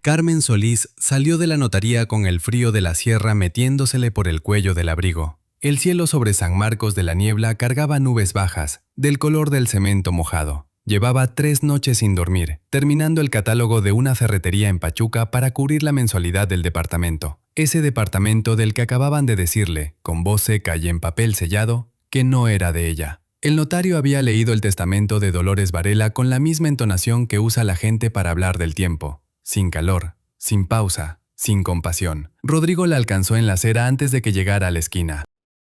Carmen Solís salió de la notaría con el frío de la sierra metiéndosele por el cuello del abrigo. El cielo sobre San Marcos de la Niebla cargaba nubes bajas, del color del cemento mojado. Llevaba 3 noches sin dormir, terminando el catálogo de una ferretería en Pachuca para cubrir la mensualidad del departamento. Ese departamento del que acababan de decirle, con voz seca y en papel sellado, que no era de ella. El notario había leído el testamento de Dolores Varela con la misma entonación que usa la gente para hablar del tiempo. Sin calor, sin pausa, sin compasión. Rodrigo la alcanzó en la acera antes de que llegara a la esquina.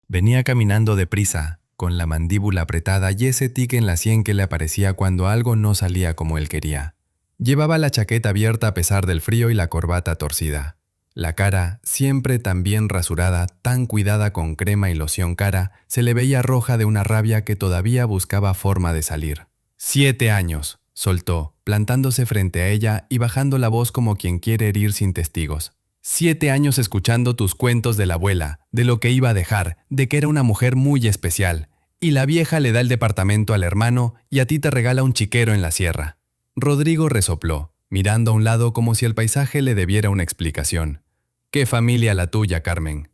Venía caminando deprisa, con la mandíbula apretada y ese tic en la sien que le aparecía cuando algo no salía como él quería. Llevaba la chaqueta abierta a pesar del frío y la corbata torcida. La cara, siempre tan bien rasurada, tan cuidada con crema y loción cara, se le veía roja de una rabia que todavía buscaba forma de salir. 7 años, soltó, plantándose frente a ella y bajando la voz como quien quiere herir sin testigos. 7 años escuchando tus cuentos de la abuela, de lo que iba a dejar, de que era una mujer muy especial. Y la vieja le da el departamento al hermano y a ti te regala un chiquero en la sierra. Rodrigo resopló, mirando a un lado como si el paisaje le debiera una explicación. ¿Qué familia la tuya, Carmen?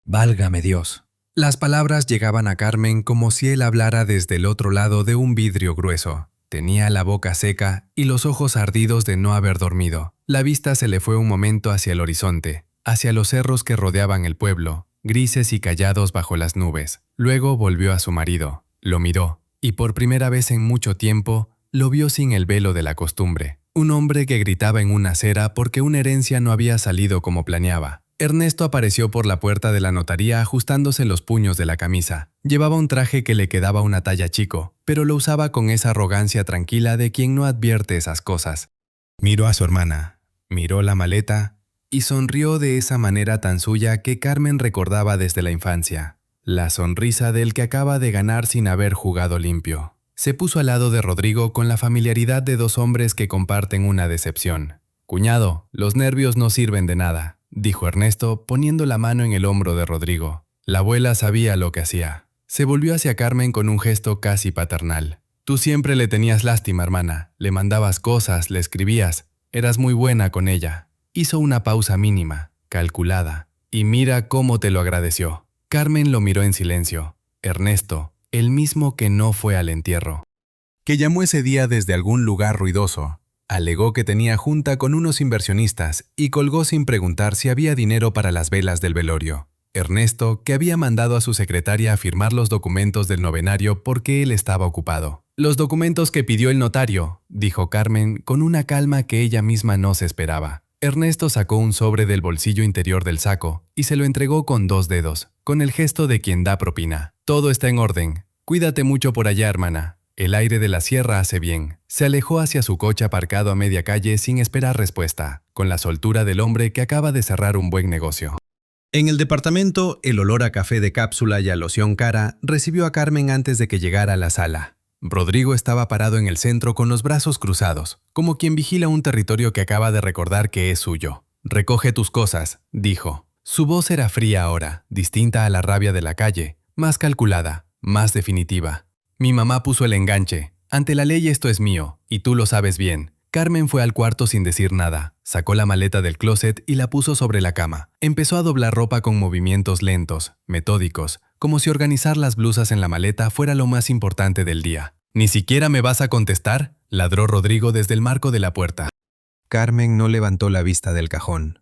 Válgame Dios. Las palabras llegaban a Carmen como si él hablara desde el otro lado de un vidrio grueso. Tenía la boca seca y los ojos ardidos de no haber dormido. La vista se le fue un momento hacia el horizonte, hacia los cerros que rodeaban el pueblo, grises y callados bajo las nubes. Luego volvió a su marido, lo miró, y por primera vez en mucho tiempo, lo vio sin el velo de la costumbre. Un hombre que gritaba en una acera porque una herencia no había salido como planeaba. Ernesto apareció por la puerta de la notaría ajustándose los puños de la camisa. Llevaba un traje que le quedaba una talla chico, pero lo usaba con esa arrogancia tranquila de quien no advierte esas cosas. Miró a su hermana, miró la maleta y sonrió de esa manera tan suya que Carmen recordaba desde la infancia. La sonrisa del que acaba de ganar sin haber jugado limpio. Se puso al lado de Rodrigo con la familiaridad de 2 hombres que comparten una decepción. «Cuñado, los nervios no sirven de nada», dijo Ernesto poniendo la mano en el hombro de Rodrigo. La abuela sabía lo que hacía. Se volvió hacia Carmen con un gesto casi paternal. «Tú siempre le tenías lástima, hermana. Le mandabas cosas, le escribías. Eras muy buena con ella». Hizo una pausa mínima, calculada. Y mira cómo te lo agradeció. Carmen lo miró en silencio. Ernesto, el mismo que no fue al entierro. Que llamó ese día desde algún lugar ruidoso. Alegó que tenía junta con unos inversionistas y colgó sin preguntar si había dinero para las velas del velorio. Ernesto, que había mandado a su secretaria a firmar los documentos del novenario porque él estaba ocupado. «Los documentos que pidió el notario», dijo Carmen con una calma que ella misma no se esperaba. Ernesto sacó un sobre del bolsillo interior del saco y se lo entregó con 2 dedos, con el gesto de quien da propina. «Todo está en orden. Cuídate mucho por allá, hermana. El aire de la sierra hace bien». Se alejó hacia su coche aparcado a media calle sin esperar respuesta, con la soltura del hombre que acaba de cerrar un buen negocio. En el departamento, el olor a café de cápsula y a loción cara recibió a Carmen antes de que llegara a la sala. Rodrigo estaba parado en el centro con los brazos cruzados, como quien vigila un territorio que acaba de recordar que es suyo. «Recoge tus cosas», dijo. Su voz era fría ahora, distinta a la rabia de la calle, más calculada, más definitiva. «Mi mamá puso el enganche. Ante la ley esto es mío, y tú lo sabes bien». Carmen fue al cuarto sin decir nada. Sacó la maleta del closet y la puso sobre la cama. Empezó a doblar ropa con movimientos lentos, metódicos, como si organizar las blusas en la maleta fuera lo más importante del día. «¿Ni siquiera me vas a contestar?», ladró Rodrigo desde el marco de la puerta. Carmen no levantó la vista del cajón.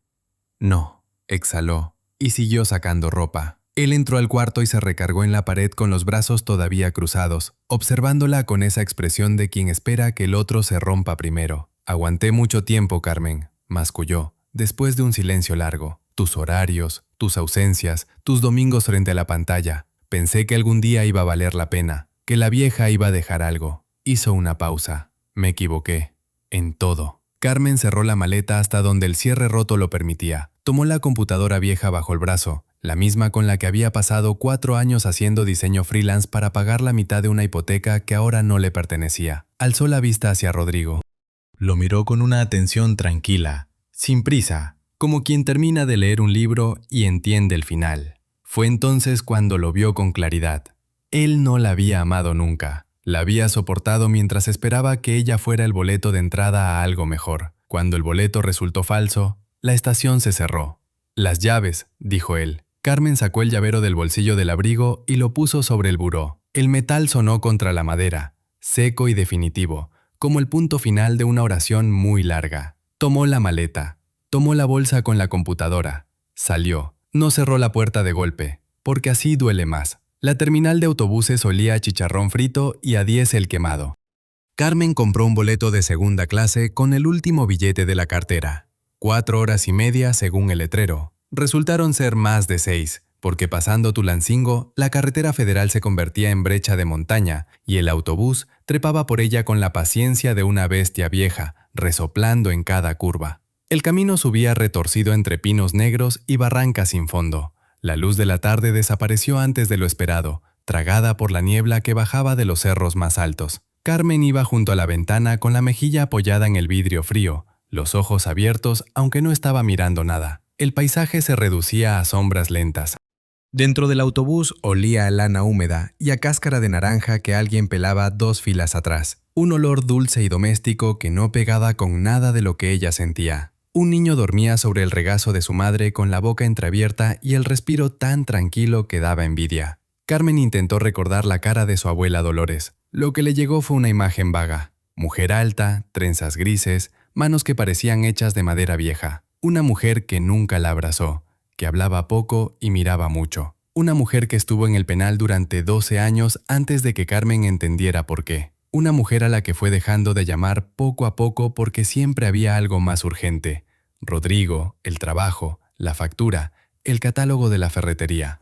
«No», exhaló, y siguió sacando ropa. Él entró al cuarto y se recargó en la pared con los brazos todavía cruzados, observándola con esa expresión de quien espera que el otro se rompa primero. «Aguanté mucho tiempo, Carmen», masculló, después de un silencio largo. «Tus horarios, tus ausencias, tus domingos frente a la pantalla. Pensé que algún día iba a valer la pena, que la vieja iba a dejar algo». Hizo una pausa. «Me equivoqué. En todo». Carmen cerró la maleta hasta donde el cierre roto lo permitía. Tomó la computadora vieja bajo el brazo, la misma con la que había pasado 4 años haciendo diseño freelance para pagar la mitad de una hipoteca que ahora no le pertenecía. Alzó la vista hacia Rodrigo. Lo miró con una atención tranquila, sin prisa, como quien termina de leer un libro y entiende el final. Fue entonces cuando lo vio con claridad. Él no la había amado nunca. La había soportado mientras esperaba que ella fuera el boleto de entrada a algo mejor. Cuando el boleto resultó falso, la estación se cerró. «Las llaves», dijo él. Carmen sacó el llavero del bolsillo del abrigo y lo puso sobre el buró. El metal sonó contra la madera, seco y definitivo, como el punto final de una oración muy larga. Tomó la maleta, tomó la bolsa con la computadora, salió. No cerró la puerta de golpe, porque así duele más. La terminal de autobuses olía a chicharrón frito y a diésel quemado. Carmen compró un boleto de segunda clase con el último billete de la cartera. 4 horas y media según el letrero. Resultaron ser más de 6, porque pasando Tulancingo, la carretera federal se convertía en brecha de montaña y el autobús trepaba por ella con la paciencia de una bestia vieja, resoplando en cada curva. El camino subía retorcido entre pinos negros y barrancas sin fondo. La luz de la tarde desapareció antes de lo esperado, tragada por la niebla que bajaba de los cerros más altos. Carmen iba junto a la ventana con la mejilla apoyada en el vidrio frío, los ojos abiertos aunque no estaba mirando nada. El paisaje se reducía a sombras lentas. Dentro del autobús olía a lana húmeda y a cáscara de naranja que alguien pelaba 2 filas atrás. Un olor dulce y doméstico que no pegaba con nada de lo que ella sentía. Un niño dormía sobre el regazo de su madre con la boca entreabierta y el respiro tan tranquilo que daba envidia. Carmen intentó recordar la cara de su abuela Dolores. Lo que le llegó fue una imagen vaga. Mujer alta, trenzas grises, manos que parecían hechas de madera vieja. Una mujer que nunca la abrazó, que hablaba poco y miraba mucho. Una mujer que estuvo en el penal durante 12 años antes de que Carmen entendiera por qué. Una mujer a la que fue dejando de llamar poco a poco porque siempre había algo más urgente. Rodrigo, el trabajo, la factura, el catálogo de la ferretería.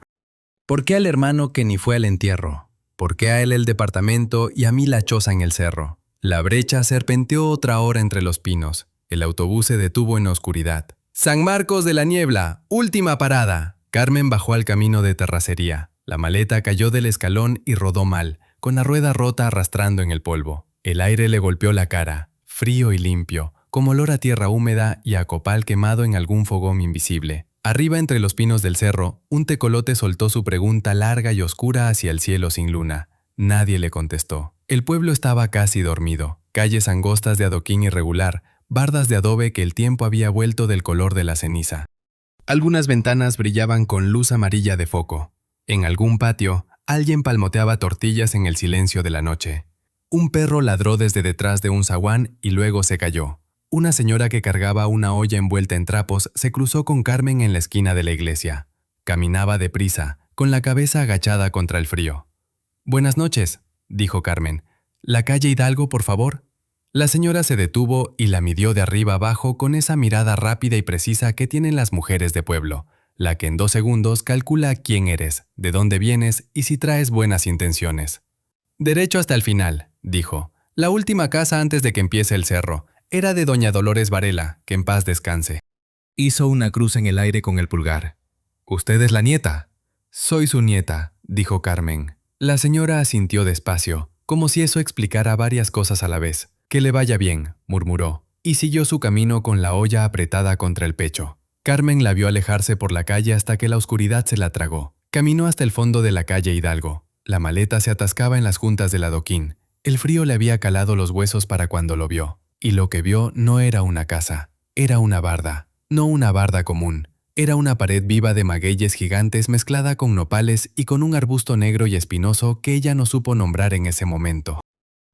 ¿Por qué al hermano que ni fue al entierro? ¿Por qué a él el departamento y a mí la choza en el cerro? La brecha serpenteó otra hora entre los pinos. El autobús se detuvo en la oscuridad. «San Marcos de la Niebla, última parada». Carmen bajó al camino de terracería. La maleta cayó del escalón y rodó mal, con la rueda rota arrastrando en el polvo. El aire le golpeó la cara, frío y limpio, como olor a tierra húmeda y a copal quemado en algún fogón invisible. Arriba entre los pinos del cerro, un tecolote soltó su pregunta larga y oscura hacia el cielo sin luna. Nadie le contestó. El pueblo estaba casi dormido. Calles angostas de adoquín irregular, bardas de adobe que el tiempo había vuelto del color de la ceniza. Algunas ventanas brillaban con luz amarilla de foco. En algún patio, alguien palmoteaba tortillas en el silencio de la noche. Un perro ladró desde detrás de un zaguán y luego se cayó. Una señora que cargaba una olla envuelta en trapos se cruzó con Carmen en la esquina de la iglesia. Caminaba deprisa, con la cabeza agachada contra el frío. «Buenas noches», dijo Carmen. «¿La calle Hidalgo, por favor?» La señora se detuvo y la midió de arriba abajo con esa mirada rápida y precisa que tienen las mujeres de pueblo, la que en 2 segundos calcula quién eres, de dónde vienes y si traes buenas intenciones. «Derecho hasta el final», dijo. «La última casa antes de que empiece el cerro. Era de doña Dolores Varela, que en paz descanse». Hizo una cruz en el aire con el pulgar. «¿Usted es la nieta?» «Soy su nieta», dijo Carmen. La señora asintió despacio, como si eso explicara varias cosas a la vez. «Que le vaya bien», murmuró, y siguió su camino con la olla apretada contra el pecho. Carmen la vio alejarse por la calle hasta que la oscuridad se la tragó. Caminó hasta el fondo de la calle Hidalgo. La maleta se atascaba en las juntas del adoquín. El frío le había calado los huesos para cuando lo vio. Y lo que vio no era una casa, era una barda. No una barda común. Era una pared viva de magueyes gigantes mezclada con nopales y con un arbusto negro y espinoso que ella no supo nombrar en ese momento.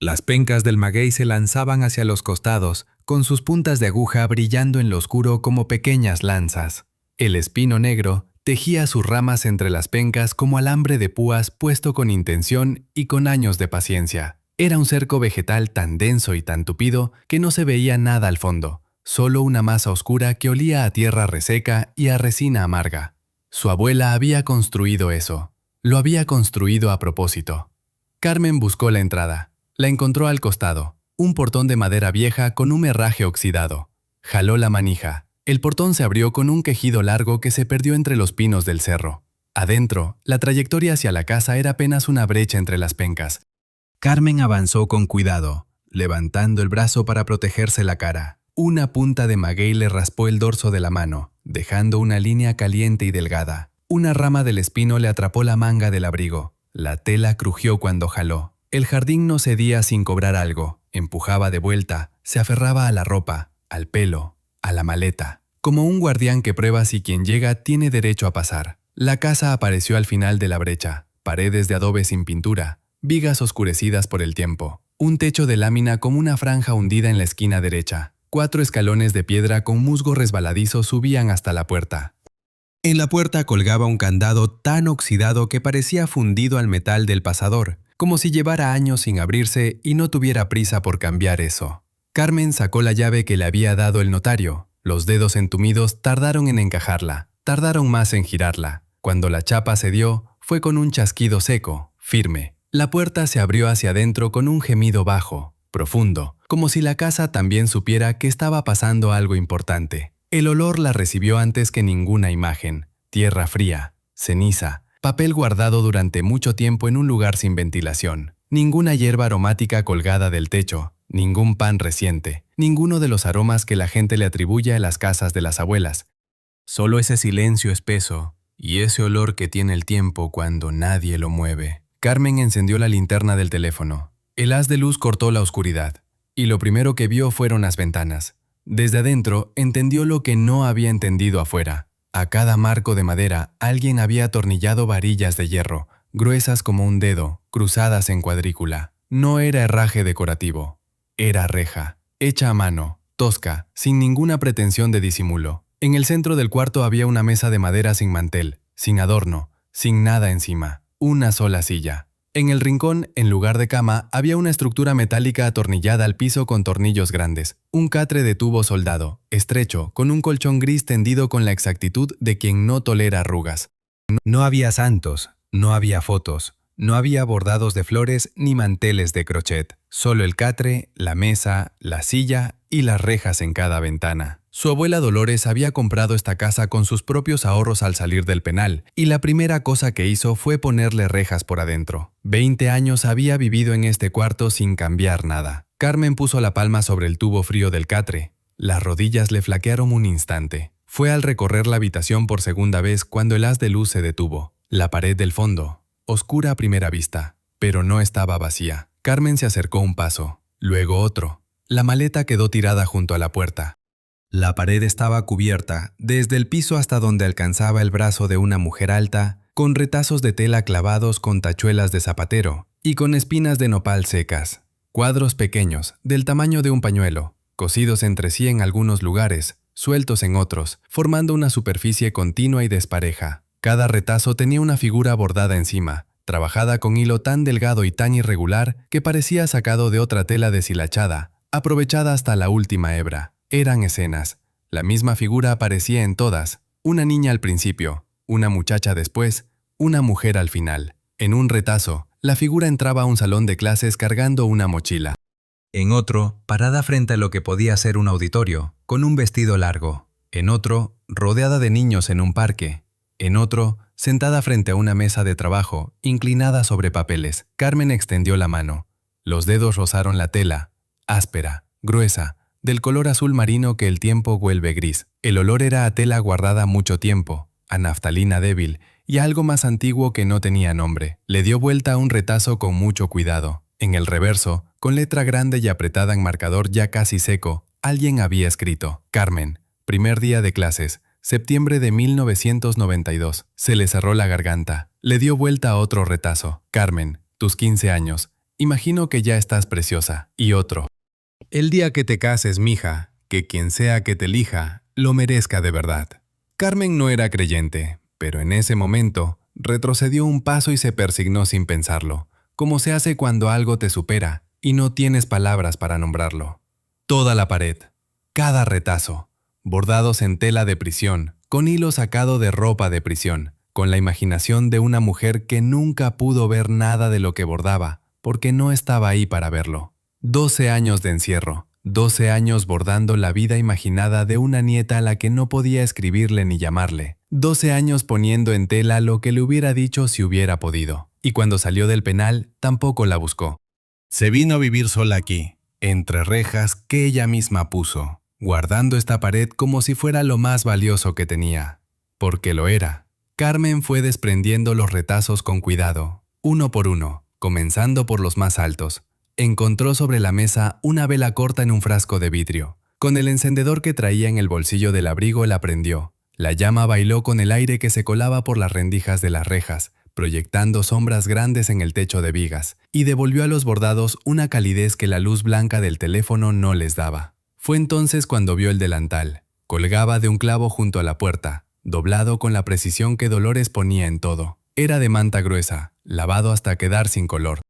Las pencas del maguey se lanzaban hacia los costados, con sus puntas de aguja brillando en lo oscuro como pequeñas lanzas. El espino negro tejía sus ramas entre las pencas como alambre de púas puesto con intención y con años de paciencia. Era un cerco vegetal tan denso y tan tupido que no se veía nada al fondo, solo una masa oscura que olía a tierra reseca y a resina amarga. Su abuela había construido eso. Lo había construido a propósito. Carmen buscó la entrada. La encontró al costado, un portón de madera vieja con un herraje oxidado. Jaló la manija. El portón se abrió con un quejido largo que se perdió entre los pinos del cerro. Adentro, la trayectoria hacia la casa era apenas una brecha entre las pencas. Carmen avanzó con cuidado, levantando el brazo para protegerse la cara. Una punta de maguey le raspó el dorso de la mano, dejando una línea caliente y delgada. Una rama del espino le atrapó la manga del abrigo. La tela crujió cuando jaló. El jardín no cedía sin cobrar algo. Empujaba de vuelta, se aferraba a la ropa. al pelo, a la maleta, como un guardián que prueba si quien llega tiene derecho a pasar. La casa apareció al final de la brecha, paredes de adobe sin pintura, vigas oscurecidas por el tiempo, un techo de lámina con una franja hundida en la esquina derecha. 4 escalones de piedra con musgo resbaladizo subían hasta la puerta. En la puerta colgaba un candado tan oxidado que parecía fundido al metal del pasador, como si llevara años sin abrirse y no tuviera prisa por cambiar eso. Carmen sacó la llave que le había dado el notario. Los dedos entumidos tardaron en encajarla, tardaron más en girarla. Cuando la chapa cedió, fue con un chasquido seco, firme. La puerta se abrió hacia adentro con un gemido bajo, profundo, como si la casa también supiera que estaba pasando algo importante. El olor la recibió antes que ninguna imagen. Tierra fría, ceniza, papel guardado durante mucho tiempo en un lugar sin ventilación. Ninguna hierba aromática colgada del techo, ningún pan reciente, ninguno de los aromas que la gente le atribuye a las casas de las abuelas. Solo ese silencio espeso y ese olor que tiene el tiempo cuando nadie lo mueve. Carmen encendió la linterna del teléfono. El haz de luz cortó la oscuridad, y lo primero que vio fueron las ventanas. Desde adentro entendió lo que no había entendido afuera. A cada marco de madera alguien había atornillado varillas de hierro, gruesas como un dedo, cruzadas en cuadrícula. No era herraje decorativo, era reja, hecha a mano, tosca, sin ninguna pretensión de disimulo. En el centro del cuarto había una mesa de madera sin mantel, sin adorno, sin nada encima, una sola silla. En el rincón, en lugar de cama, había una estructura metálica atornillada al piso con tornillos grandes, un catre de tubo soldado, estrecho, con un colchón gris tendido con la exactitud de quien no tolera arrugas. No había santos, no había fotos, no había bordados de flores ni manteles de crochet, solo el catre, la mesa, la silla y las rejas en cada ventana. Su abuela Dolores había comprado esta casa con sus propios ahorros al salir del penal, y la primera cosa que hizo fue ponerle rejas por adentro. 20 años había vivido en este cuarto sin cambiar nada. Carmen puso la palma sobre el tubo frío del catre. Las rodillas le flaquearon un instante. Fue al recorrer la habitación por segunda vez cuando el haz de luz se detuvo. La pared del fondo, oscura a primera vista, pero no estaba vacía. Carmen se acercó un paso, luego otro. La maleta quedó tirada junto a la puerta. La pared estaba cubierta, desde el piso hasta donde alcanzaba el brazo de una mujer alta, con retazos de tela clavados con tachuelas de zapatero y con espinas de nopal secas. Cuadros pequeños, del tamaño de un pañuelo, cosidos entre sí en algunos lugares, sueltos en otros, formando una superficie continua y despareja. Cada retazo tenía una figura bordada encima, trabajada con hilo tan delgado y tan irregular que parecía sacado de otra tela deshilachada, aprovechada hasta la última hebra. Eran escenas. La misma figura aparecía en todas. Una niña al principio, una muchacha después, una mujer al final. En un retazo, la figura entraba a un salón de clases cargando una mochila. En otro, parada frente a lo que podía ser un auditorio, con un vestido largo. En otro, rodeada de niños en un parque. En otro, sentada frente a una mesa de trabajo, inclinada sobre papeles. Carmen extendió la mano. Los dedos rozaron la tela, áspera, gruesa, del color azul marino que el tiempo vuelve gris. El olor era a tela guardada mucho tiempo, a naftalina débil y a algo más antiguo que no tenía nombre. Le dio vuelta a un retazo con mucho cuidado. En el reverso, con letra grande y apretada en marcador ya casi seco, alguien había escrito: Carmen, primer día de clases, septiembre de 1992. Se le cerró la garganta. Le dio vuelta a otro retazo. Carmen, tus 15 años. Imagino que ya estás preciosa. Y otro. El día que te cases, mija, que quien sea que te elija, lo merezca de verdad. Carmen no era creyente, pero en ese momento retrocedió un paso y se persignó sin pensarlo, como se hace cuando algo te supera y no tienes palabras para nombrarlo. Toda la pared, cada retazo, bordados en tela de prisión, con hilo sacado de ropa de prisión, con la imaginación de una mujer que nunca pudo ver nada de lo que bordaba, porque no estaba ahí para verlo. 12 años de encierro, 12 años bordando la vida imaginada de una nieta a la que no podía escribirle ni llamarle, 12 años poniendo en tela lo que le hubiera dicho si hubiera podido. Y cuando salió del penal, tampoco la buscó. Se vino a vivir sola aquí, entre rejas que ella misma puso, guardando esta pared como si fuera lo más valioso que tenía. Porque lo era. Carmen fue desprendiendo los retazos con cuidado, uno por uno, comenzando por los más altos. Encontró sobre la mesa una vela corta en un frasco de vidrio. Con el encendedor que traía en el bolsillo del abrigo la prendió. La llama bailó con el aire que se colaba por las rendijas de las rejas, proyectando sombras grandes en el techo de vigas, y devolvió a los bordados una calidez que la luz blanca del teléfono no les daba. Fue entonces cuando vio el delantal. Colgaba de un clavo junto a la puerta, doblado con la precisión que Dolores ponía en todo. Era de manta gruesa, lavado hasta quedar sin color.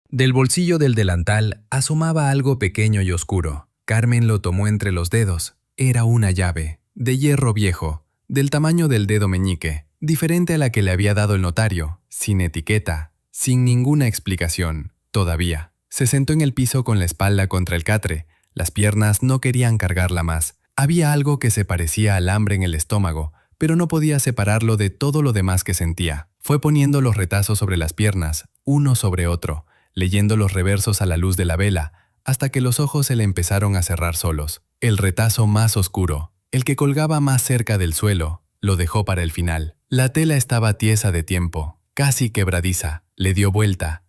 Del bolsillo del delantal asomaba algo pequeño y oscuro. Carmen lo tomó entre los dedos. Era una llave, de hierro viejo, del tamaño del dedo meñique, diferente a la que le había dado el notario, sin etiqueta, sin ninguna explicación, todavía. Se sentó en el piso con la espalda contra el catre. Las piernas no querían cargarla más. Había algo que se parecía al hambre en el estómago, pero no podía separarlo de todo lo demás que sentía. Fue poniendo los retazos sobre las piernas, uno sobre otro, leyendo los reversos a la luz de la vela, hasta que los ojos se le empezaron a cerrar solos. El retazo más oscuro, el que colgaba más cerca del suelo, lo dejó para el final. La tela estaba tiesa de tiempo, casi quebradiza. Le dio vuelta.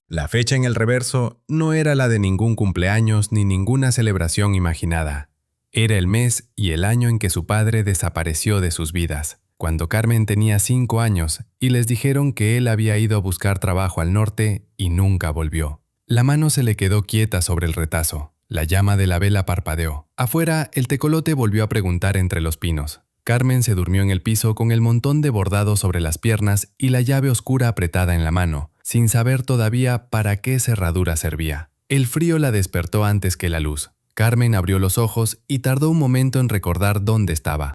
La fecha en el reverso no era la de ningún cumpleaños ni ninguna celebración imaginada. Era el mes y el año en que su padre desapareció de sus vidas, cuando Carmen tenía 5 años y les dijeron que él había ido a buscar trabajo al norte y nunca volvió. La mano se le quedó quieta sobre el retazo. La llama de la vela parpadeó. Afuera, el tecolote volvió a preguntar entre los pinos. Carmen se durmió en el piso con el montón de bordado sobre las piernas y la llave oscura apretada en la mano, sin saber todavía para qué cerradura servía. El frío la despertó antes que la luz. Carmen abrió los ojos y tardó un momento en recordar dónde estaba.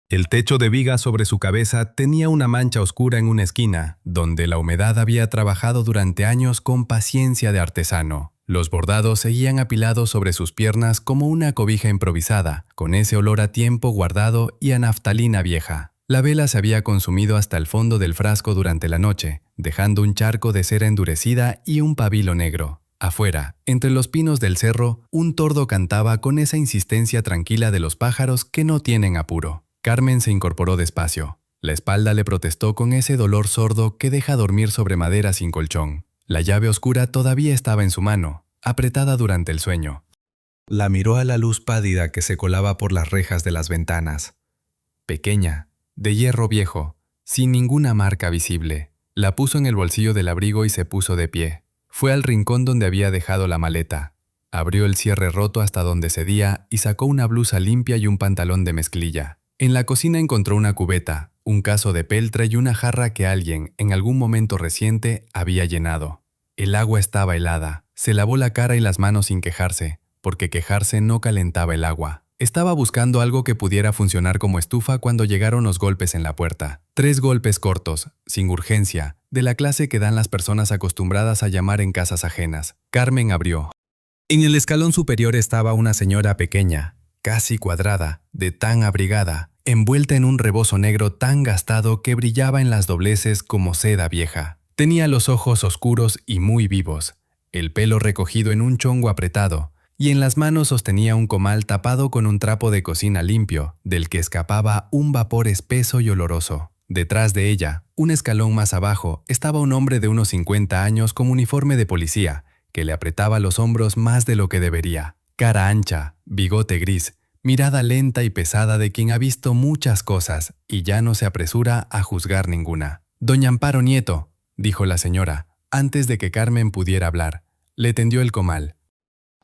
El techo de vigas sobre su cabeza tenía una mancha oscura en una esquina, donde la humedad había trabajado durante años con paciencia de artesano. Los bordados seguían apilados sobre sus piernas como una cobija improvisada, con ese olor a tiempo guardado y a naftalina vieja. La vela se había consumido hasta el fondo del frasco durante la noche, dejando un charco de cera endurecida y un pabilo negro. Afuera, entre los pinos del cerro, un tordo cantaba con esa insistencia tranquila de los pájaros que no tienen apuro. Carmen se incorporó despacio. La espalda le protestó con ese dolor sordo que deja dormir sobre madera sin colchón. La llave oscura todavía estaba en su mano, apretada durante el sueño. La miró a la luz pálida que se colaba por las rejas de las ventanas. Pequeña, de hierro viejo, sin ninguna marca visible. La puso en el bolsillo del abrigo y se puso de pie. Fue al rincón donde había dejado la maleta. Abrió el cierre roto hasta donde cedía y sacó una blusa limpia y un pantalón de mezclilla. En la cocina encontró una cubeta, un cazo de peltre y una jarra que alguien, en algún momento reciente, había llenado. El agua estaba helada. Se lavó la cara y las manos sin quejarse, porque quejarse no calentaba el agua. Estaba buscando algo que pudiera funcionar como estufa cuando llegaron los golpes en la puerta. 3 golpes cortos, sin urgencia, de la clase que dan las personas acostumbradas a llamar en casas ajenas. Carmen abrió. En el escalón superior estaba una señora pequeña, casi cuadrada, de tan abrigada, envuelta en un rebozo negro tan gastado que brillaba en las dobleces como seda vieja. Tenía los ojos oscuros y muy vivos, el pelo recogido en un chongo apretado, y en las manos sostenía un comal tapado con un trapo de cocina limpio, del que escapaba un vapor espeso y oloroso. Detrás de ella, un escalón más abajo, estaba un hombre de unos 50 años con uniforme de policía, que le apretaba los hombros más de lo que debería. Cara ancha, bigote gris, mirada lenta y pesada de quien ha visto muchas cosas y ya no se apresura a juzgar ninguna. «Doña Amparo Nieto», dijo la señora, antes de que Carmen pudiera hablar. Le tendió el comal.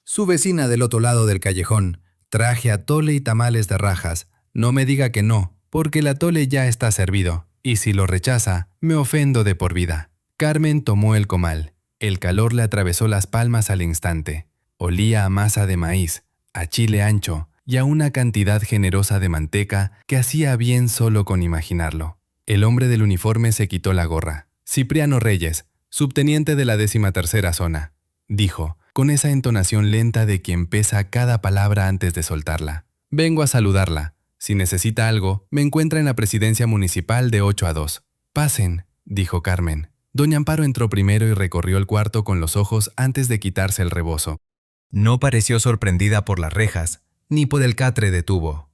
Su vecina del otro lado del callejón. Traje atole y tamales de rajas. No me diga que no, porque el atole ya está servido, y si lo rechaza, me ofendo de por vida. Carmen tomó el comal. El calor le atravesó las palmas al instante. Olía a masa de maíz, a chile ancho y a una cantidad generosa de manteca que hacía bien solo con imaginarlo. El hombre del uniforme se quitó la gorra. «Cipriano Reyes, subteniente de la 13ª zona», dijo, con esa entonación lenta de quien pesa cada palabra antes de soltarla. «Vengo a saludarla. Si necesita algo, me encuentra en la presidencia municipal de 8 a 2. «Pasen», dijo Carmen. Doña Amparo entró primero y recorrió el cuarto con los ojos antes de quitarse el rebozo. No pareció sorprendida por las rejas, ni por el catre de tubo.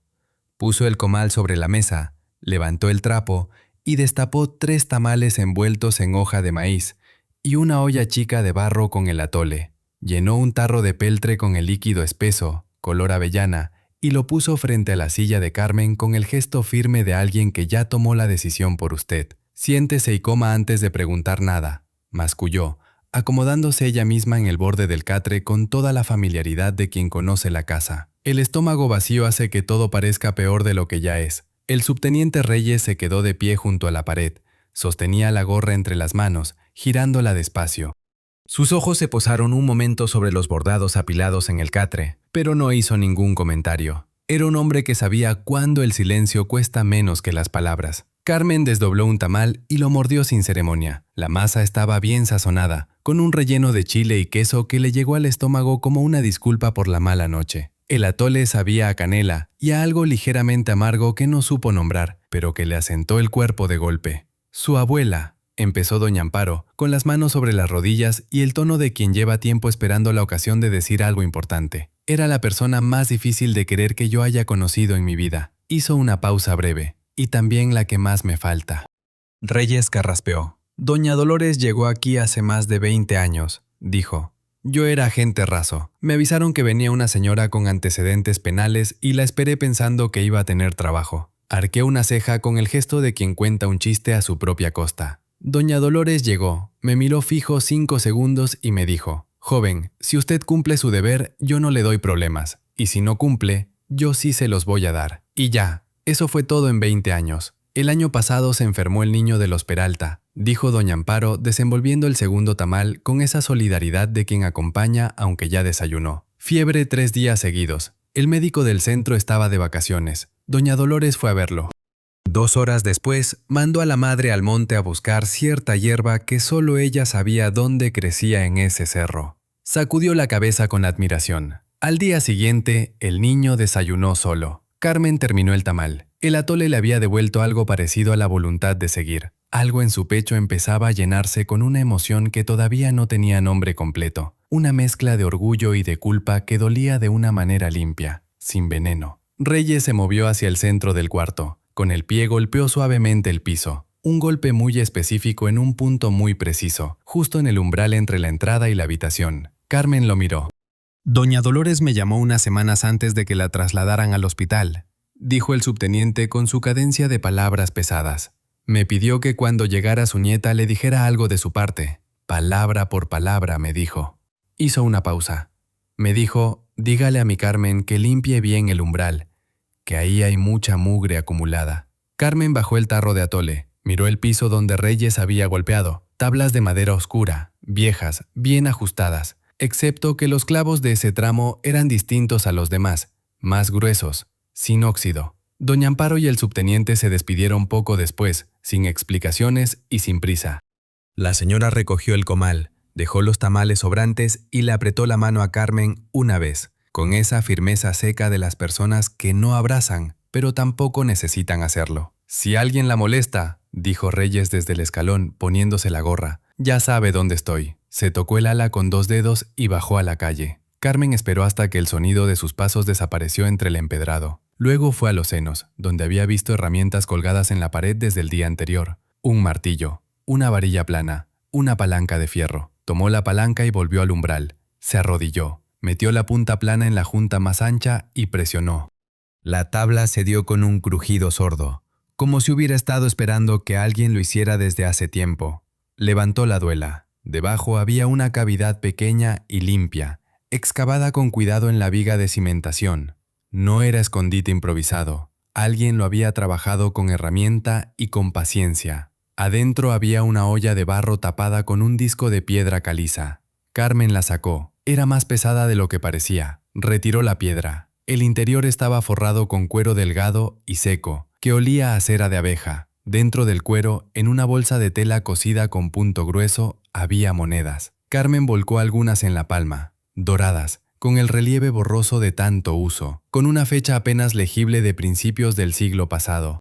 Puso el comal sobre la mesa, levantó el trapo y destapó 3 tamales envueltos en hoja de maíz y una olla chica de barro con el atole. Llenó un tarro de peltre con el líquido espeso, color avellana, y lo puso frente a la silla de Carmen con el gesto firme de alguien que ya tomó la decisión por usted. Siéntese y coma antes de preguntar nada, masculló, acomodándose ella misma en el borde del catre con toda la familiaridad de quien conoce la casa. El estómago vacío hace que todo parezca peor de lo que ya es. El subteniente Reyes se quedó de pie junto a la pared. Sostenía la gorra entre las manos, girándola despacio. Sus ojos se posaron un momento sobre los bordados apilados en el catre, pero no hizo ningún comentario. Era un hombre que sabía cuándo el silencio cuesta menos que las palabras. Carmen desdobló un tamal y lo mordió sin ceremonia. La masa estaba bien sazonada, con un relleno de chile y queso que le llegó al estómago como una disculpa por la mala noche. El atole sabía a canela y a algo ligeramente amargo que no supo nombrar, pero que le asentó el cuerpo de golpe. Su abuela, empezó doña Amparo, con las manos sobre las rodillas y el tono de quien lleva tiempo esperando la ocasión de decir algo importante. Era la persona más difícil de querer que yo haya conocido en mi vida. Hizo una pausa breve. Y también la que más me falta. Reyes carraspeó. Doña Dolores llegó aquí hace más de 20 años, dijo. Yo era agente raso. Me avisaron que venía una señora con antecedentes penales y la esperé pensando que iba a tener trabajo. Arqué una ceja con el gesto de quien cuenta un chiste a su propia costa. Doña Dolores llegó, me miró fijo 5 segundos y me dijo, joven, si usted cumple su deber, yo no le doy problemas. Y si no cumple, yo sí se los voy a dar. Y ya. Eso fue todo en 20 años. El año pasado se enfermó el niño de los Peralta, dijo doña Amparo, desenvolviendo el segundo tamal con esa solidaridad de quien acompaña aunque ya desayunó. Fiebre 3 días seguidos. El médico del centro estaba de vacaciones. Doña Dolores fue a verlo. 2 horas después, mandó a la madre al monte a buscar cierta hierba que solo ella sabía dónde crecía en ese cerro. Sacudió la cabeza con admiración. Al día siguiente, el niño desayunó solo. Carmen terminó el tamal. El atole le había devuelto algo parecido a la voluntad de seguir. Algo en su pecho empezaba a llenarse con una emoción que todavía no tenía nombre completo. Una mezcla de orgullo y de culpa que dolía de una manera limpia, sin veneno. Reyes se movió hacia el centro del cuarto. Con el pie golpeó suavemente el piso. Un golpe muy específico en un punto muy preciso, justo en el umbral entre la entrada y la habitación. Carmen lo miró. Doña Dolores me llamó unas semanas antes de que la trasladaran al hospital, dijo el subteniente con su cadencia de palabras pesadas. Me pidió que cuando llegara su nieta le dijera algo de su parte. Palabra por palabra, me dijo. Hizo una pausa. Me dijo, dígale a mi Carmen que limpie bien el umbral, que ahí hay mucha mugre acumulada. Carmen bajó el tarro de atole, miró el piso donde Reyes había golpeado, tablas de madera oscura, viejas, bien ajustadas, excepto que los clavos de ese tramo eran distintos a los demás, más gruesos, sin óxido. Doña Amparo y el subteniente se despidieron poco después, sin explicaciones y sin prisa. La señora recogió el comal, dejó los tamales sobrantes y le apretó la mano a Carmen una vez, con esa firmeza seca de las personas que no abrazan, pero tampoco necesitan hacerlo. Si alguien la molesta, dijo Reyes desde el escalón, poniéndose la gorra, ya sabe dónde estoy. Se tocó el ala con 2 dedos y bajó a la calle. Carmen esperó hasta que el sonido de sus pasos desapareció entre el empedrado. Luego fue a los senos, donde había visto herramientas colgadas en la pared desde el día anterior. Un martillo, una varilla plana, una palanca de fierro. Tomó la palanca y volvió al umbral. Se arrodilló, metió la punta plana en la junta más ancha y presionó. La tabla se dio con un crujido sordo, como si hubiera estado esperando que alguien lo hiciera desde hace tiempo. Levantó la duela. Debajo había una cavidad pequeña y limpia, excavada con cuidado en la viga de cimentación. No era escondite improvisado. Alguien lo había trabajado con herramienta y con paciencia. Adentro había una olla de barro tapada con un disco de piedra caliza. Carmen la sacó. Era más pesada de lo que parecía. Retiró la piedra. El interior estaba forrado con cuero delgado y seco, que olía a cera de abeja. Dentro del cuero, en una bolsa de tela cosida con punto grueso, había monedas. Carmen volcó algunas en la palma, doradas, con el relieve borroso de tanto uso, con una fecha apenas legible de principios del siglo pasado.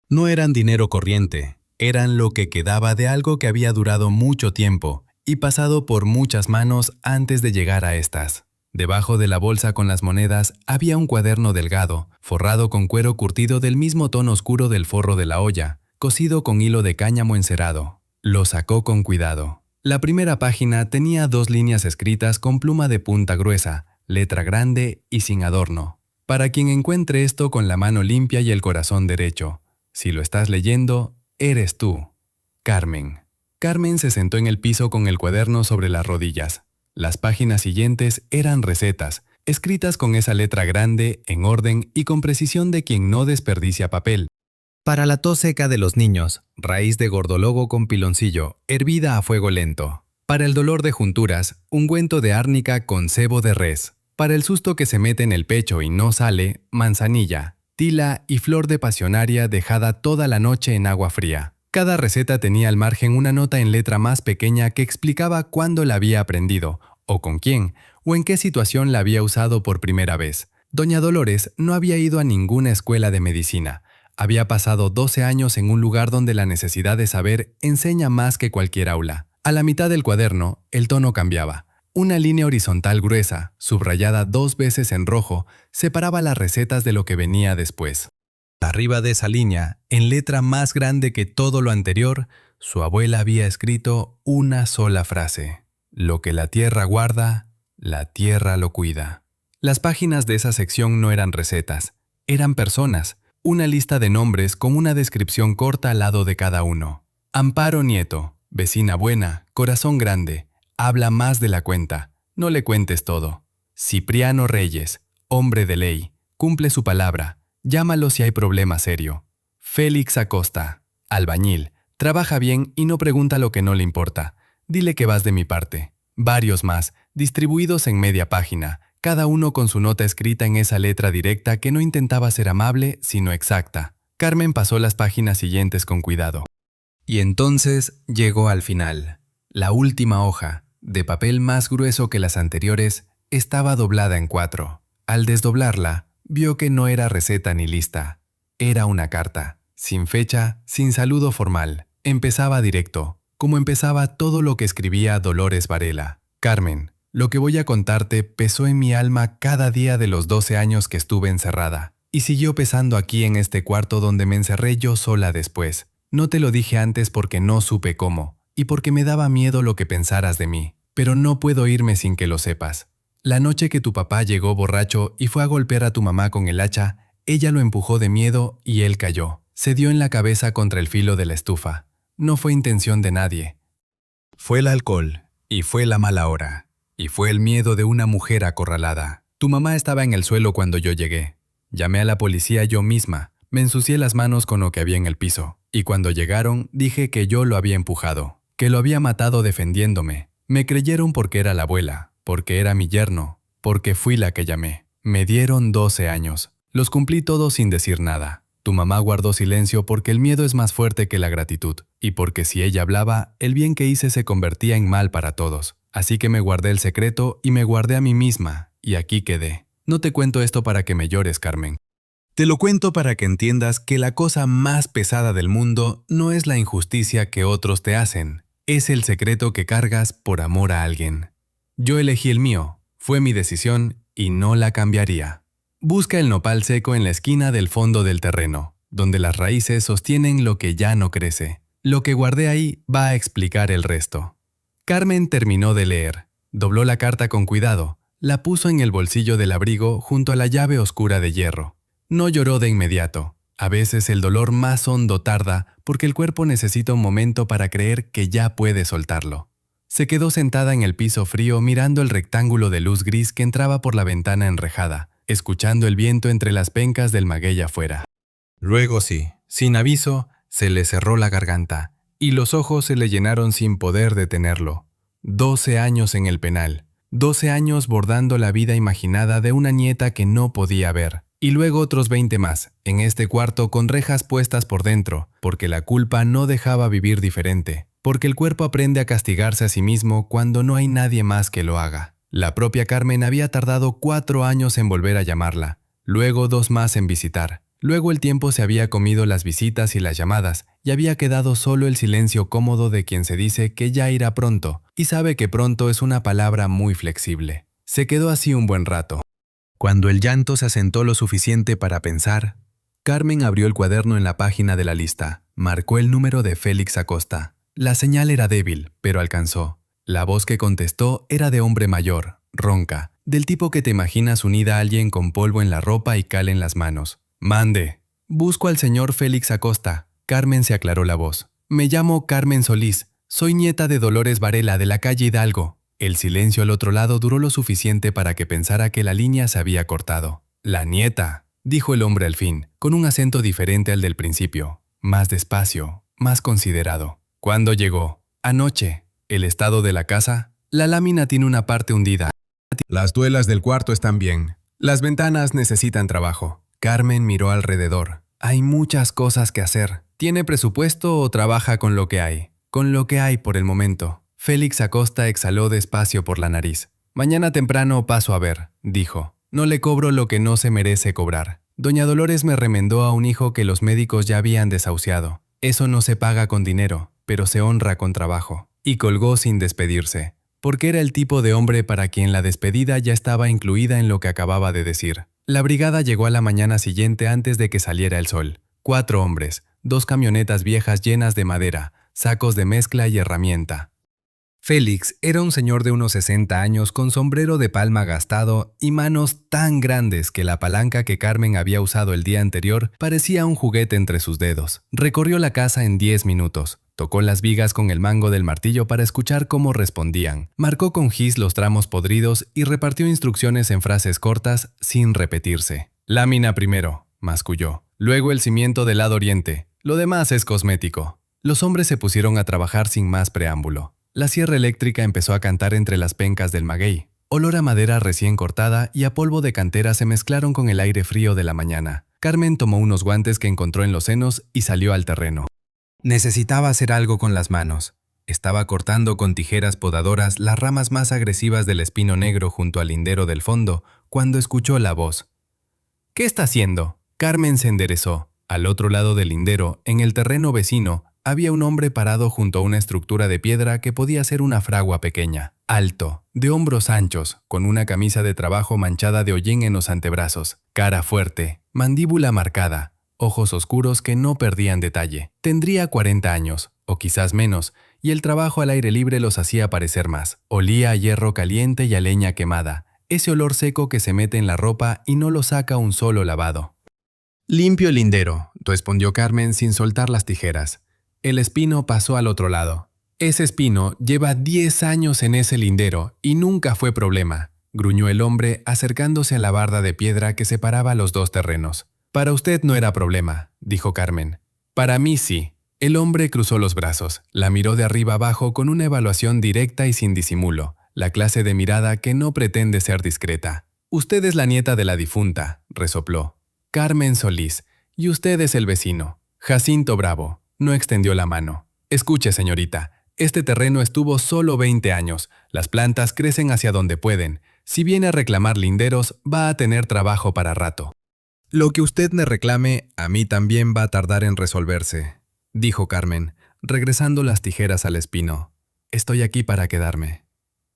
No eran dinero corriente, eran lo que quedaba de algo que había durado mucho tiempo y pasado por muchas manos antes de llegar a estas. Debajo de la bolsa con las monedas había un cuaderno delgado, forrado con cuero curtido del mismo tono oscuro del forro de la olla, cosido con hilo de cáñamo encerado. Lo sacó con cuidado. La primera página tenía 2 líneas escritas con pluma de punta gruesa, letra grande y sin adorno. Para quien encuentre esto con la mano limpia y el corazón derecho. Si lo estás leyendo, eres tú. Carmen. Carmen se sentó en el piso con el cuaderno sobre las rodillas. Las páginas siguientes eran recetas, escritas con esa letra grande, en orden y con precisión de quien no desperdicia papel. Para la tos seca de los niños, raíz de gordolobo con piloncillo, hervida a fuego lento. Para el dolor de junturas, ungüento de árnica con sebo de res. Para el susto que se mete en el pecho y no sale, manzanilla, tila y flor de pasionaria dejada toda la noche en agua fría. Cada receta tenía al margen una nota en letra más pequeña que explicaba cuándo la había aprendido, o con quién, o en qué situación la había usado por primera vez. Doña Dolores no había ido a ninguna escuela de medicina. Había pasado 12 años en un lugar donde la necesidad de saber enseña más que cualquier aula. A la mitad del cuaderno, el tono cambiaba. Una línea horizontal gruesa, subrayada 2 veces en rojo, separaba las recetas de lo que venía después. Arriba de esa línea, en letra más grande que todo lo anterior, su abuela había escrito una sola frase: lo que la tierra guarda, la tierra lo cuida. Las páginas de esa sección no eran recetas, eran personas, una lista de nombres con una descripción corta al lado de cada uno. Amparo Nieto, vecina buena, corazón grande, habla más de la cuenta, no le cuentes todo. Cipriano Reyes, hombre de ley, cumple su palabra, llámalo si hay problema serio. Félix Acosta, albañil, trabaja bien y no pregunta lo que no le importa. Dile que vas de mi parte. Varios más, distribuidos en media página, cada uno con su nota escrita en esa letra directa que no intentaba ser amable, sino exacta. Carmen pasó las páginas siguientes con cuidado. Y entonces llegó al final. La última hoja, de papel más grueso que las anteriores, estaba doblada en 4. Al desdoblarla, vio que no era receta ni lista. Era una carta, sin fecha, sin saludo formal. Empezaba directo, como empezaba todo lo que escribía Dolores Varela. Carmen, lo que voy a contarte pesó en mi alma cada día de los 12 años que estuve encerrada. Y siguió pesando aquí en este cuarto donde me encerré yo sola después. No te lo dije antes porque no supe cómo, y porque me daba miedo lo que pensaras de mí. Pero no puedo irme sin que lo sepas. La noche que tu papá llegó borracho y fue a golpear a tu mamá con el hacha, ella lo empujó de miedo y él cayó. Se dio en la cabeza contra el filo de la estufa. No fue intención de nadie. Fue el alcohol, y fue la mala hora, y fue el miedo de una mujer acorralada. Tu mamá estaba en el suelo cuando yo llegué. Llamé a la policía yo misma, me ensucié las manos con lo que había en el piso, y cuando llegaron dije que yo lo había empujado, que lo había matado defendiéndome. Me creyeron porque era la abuela, porque era mi yerno, porque fui la que llamé. Me dieron 12 años. Los cumplí todos sin decir nada. Tu mamá guardó silencio porque el miedo es más fuerte que la gratitud, y porque si ella hablaba, el bien que hice se convertía en mal para todos. Así que me guardé el secreto y me guardé a mí misma, y aquí quedé. No te cuento esto para que me llores, Carmen. Te lo cuento para que entiendas que la cosa más pesada del mundo no es la injusticia que otros te hacen, es el secreto que cargas por amor a alguien. Yo elegí el mío, fue mi decisión y no la cambiaría. Busca el nopal seco en la esquina del fondo del terreno, donde las raíces sostienen lo que ya no crece. Lo que guardé ahí va a explicar el resto. Carmen terminó de leer, dobló la carta con cuidado, la puso en el bolsillo del abrigo junto a la llave oscura de hierro. No lloró de inmediato. A veces el dolor más hondo tarda porque el cuerpo necesita un momento para creer que ya puede soltarlo. Se quedó sentada en el piso frío mirando el rectángulo de luz gris que entraba por la ventana enrejada, escuchando el viento entre las pencas del maguey afuera. Luego sí, sin aviso, se le cerró la garganta y los ojos se le llenaron sin poder detenerlo. 12 años en el penal, 12 años bordando la vida imaginada de una nieta que no podía ver. Y luego otros 20 más, en este cuarto con rejas puestas por dentro, porque la culpa no dejaba vivir diferente, porque el cuerpo aprende a castigarse a sí mismo cuando no hay nadie más que lo haga. La propia Carmen había tardado 4 años en volver a llamarla, luego 2 más en visitar. Luego el tiempo se había comido las visitas y las llamadas, y había quedado solo el silencio cómodo de quien se dice que ya irá pronto, y sabe que pronto es una palabra muy flexible. Se quedó así un buen rato. Cuando el llanto se asentó lo suficiente para pensar, Carmen abrió el cuaderno en la página de la lista, marcó el número de Félix Acosta. La señal era débil, pero alcanzó. La voz que contestó era de hombre mayor, ronca, del tipo que te imaginas unida a alguien con polvo en la ropa y cal en las manos. Mande. Busco al señor Félix Acosta. Carmen se aclaró la voz. Me llamo Carmen Solís. Soy nieta de Dolores Varela de la calle Hidalgo. El silencio al otro lado duró lo suficiente para que pensara que la línea se había cortado. La nieta, dijo el hombre al fin, con un acento diferente al del principio. Más despacio, más considerado. ¿Cuándo llegó? Anoche. ¿El estado de la casa? La lámina tiene una parte hundida. Las duelas del cuarto están bien. Las ventanas necesitan trabajo. Carmen miró alrededor. Hay muchas cosas que hacer. ¿Tiene presupuesto o trabaja con lo que hay? Con lo que hay por el momento. Félix Acosta exhaló despacio por la nariz. Mañana temprano paso a ver, dijo. No le cobro lo que no se merece cobrar. Doña Dolores me remendó a un hijo que los médicos ya habían desahuciado. Eso no se paga con dinero, pero se honra con trabajo. Y colgó sin despedirse, porque era el tipo de hombre para quien la despedida ya estaba incluida en lo que acababa de decir. La brigada llegó a la mañana siguiente antes de que saliera el sol. 4 hombres, 2 camionetas viejas llenas de madera, sacos de mezcla y herramienta. Félix era un señor de unos 60 años con sombrero de palma gastado y manos tan grandes que la palanca que Carmen había usado el día anterior parecía un juguete entre sus dedos. Recorrió la casa en 10 minutos. Tocó las vigas con el mango del martillo para escuchar cómo respondían. Marcó con gis los tramos podridos y repartió instrucciones en frases cortas sin repetirse. Lámina primero, masculló. Luego el cimiento del lado oriente. Lo demás es cosmético. Los hombres se pusieron a trabajar sin más preámbulo. La sierra eléctrica empezó a cantar entre las pencas del maguey. Olor a madera recién cortada y a polvo de cantera se mezclaron con el aire frío de la mañana. Carmen tomó unos guantes que encontró en los senos y salió al terreno. Necesitaba hacer algo con las manos. Estaba cortando con tijeras podadoras las ramas más agresivas del espino negro junto al lindero del fondo, cuando escuchó la voz. ¿Qué está haciendo? Carmen se enderezó. Al otro lado del lindero, en el terreno vecino, había un hombre parado junto a una estructura de piedra que podía ser una fragua pequeña. Alto, de hombros anchos, con una camisa de trabajo manchada de hollín en los antebrazos. Cara fuerte, mandíbula marcada. Ojos oscuros que no perdían detalle. Tendría 40 años, o quizás menos, y el trabajo al aire libre los hacía parecer más. Olía a hierro caliente y a leña quemada, ese olor seco que se mete en la ropa y no lo saca un solo lavado. Limpio el lindero, respondió Carmen sin soltar las tijeras. El espino pasó al otro lado. Ese espino lleva 10 años en ese lindero y nunca fue problema, gruñó el hombre acercándose a la barda de piedra que separaba los dos terrenos. Para usted no era problema, dijo Carmen. Para mí sí. El hombre cruzó los brazos, la miró de arriba abajo con una evaluación directa y sin disimulo, la clase de mirada que no pretende ser discreta. Usted es la nieta de la difunta, resopló. Carmen Solís, y usted es el vecino. Jacinto Bravo. No extendió la mano. Escuche, señorita, este terreno estuvo solo 20 años. Las plantas crecen hacia donde pueden. Si viene a reclamar linderos, va a tener trabajo para rato. Lo que usted me reclame, a mí también va a tardar en resolverse, dijo Carmen, regresando las tijeras al espino. Estoy aquí para quedarme.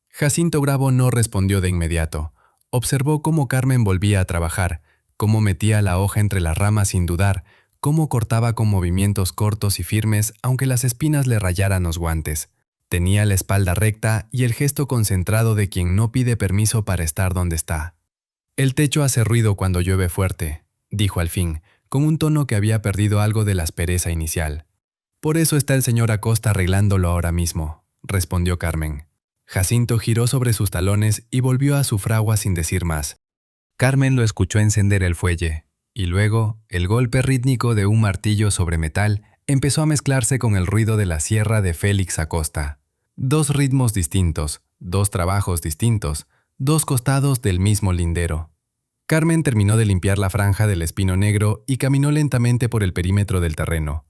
Jacinto Bravo no respondió de inmediato. Observó cómo Carmen volvía a trabajar, cómo metía la hoja entre las ramas sin dudar, cómo cortaba con movimientos cortos y firmes aunque las espinas le rayaran los guantes. Tenía la espalda recta y el gesto concentrado de quien no pide permiso para estar donde está. El techo hace ruido cuando llueve fuerte, dijo al fin, con un tono que había perdido algo de la aspereza inicial. Por eso está el señor Acosta arreglándolo ahora mismo, respondió Carmen. Jacinto giró sobre sus talones y volvió a su fragua sin decir más. Carmen lo escuchó encender el fuelle. Y luego, el golpe rítmico de un martillo sobre metal empezó a mezclarse con el ruido de la sierra de Félix Acosta. 2 ritmos distintos, 2 trabajos distintos, 2 costados del mismo lindero. Carmen terminó de limpiar la franja del espino negro y caminó lentamente por el perímetro del terreno.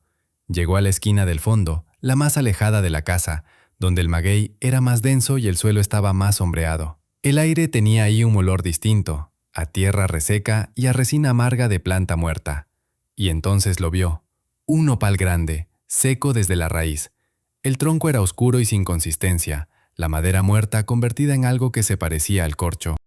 Llegó a la esquina del fondo, la más alejada de la casa, donde el maguey era más denso y el suelo estaba más sombreado. El aire tenía ahí un olor distinto, a tierra reseca y a resina amarga de planta muerta. Y entonces lo vio. Un nopal grande, seco desde la raíz. El tronco era oscuro y sin consistencia, la madera muerta convertida en algo que se parecía al corcho.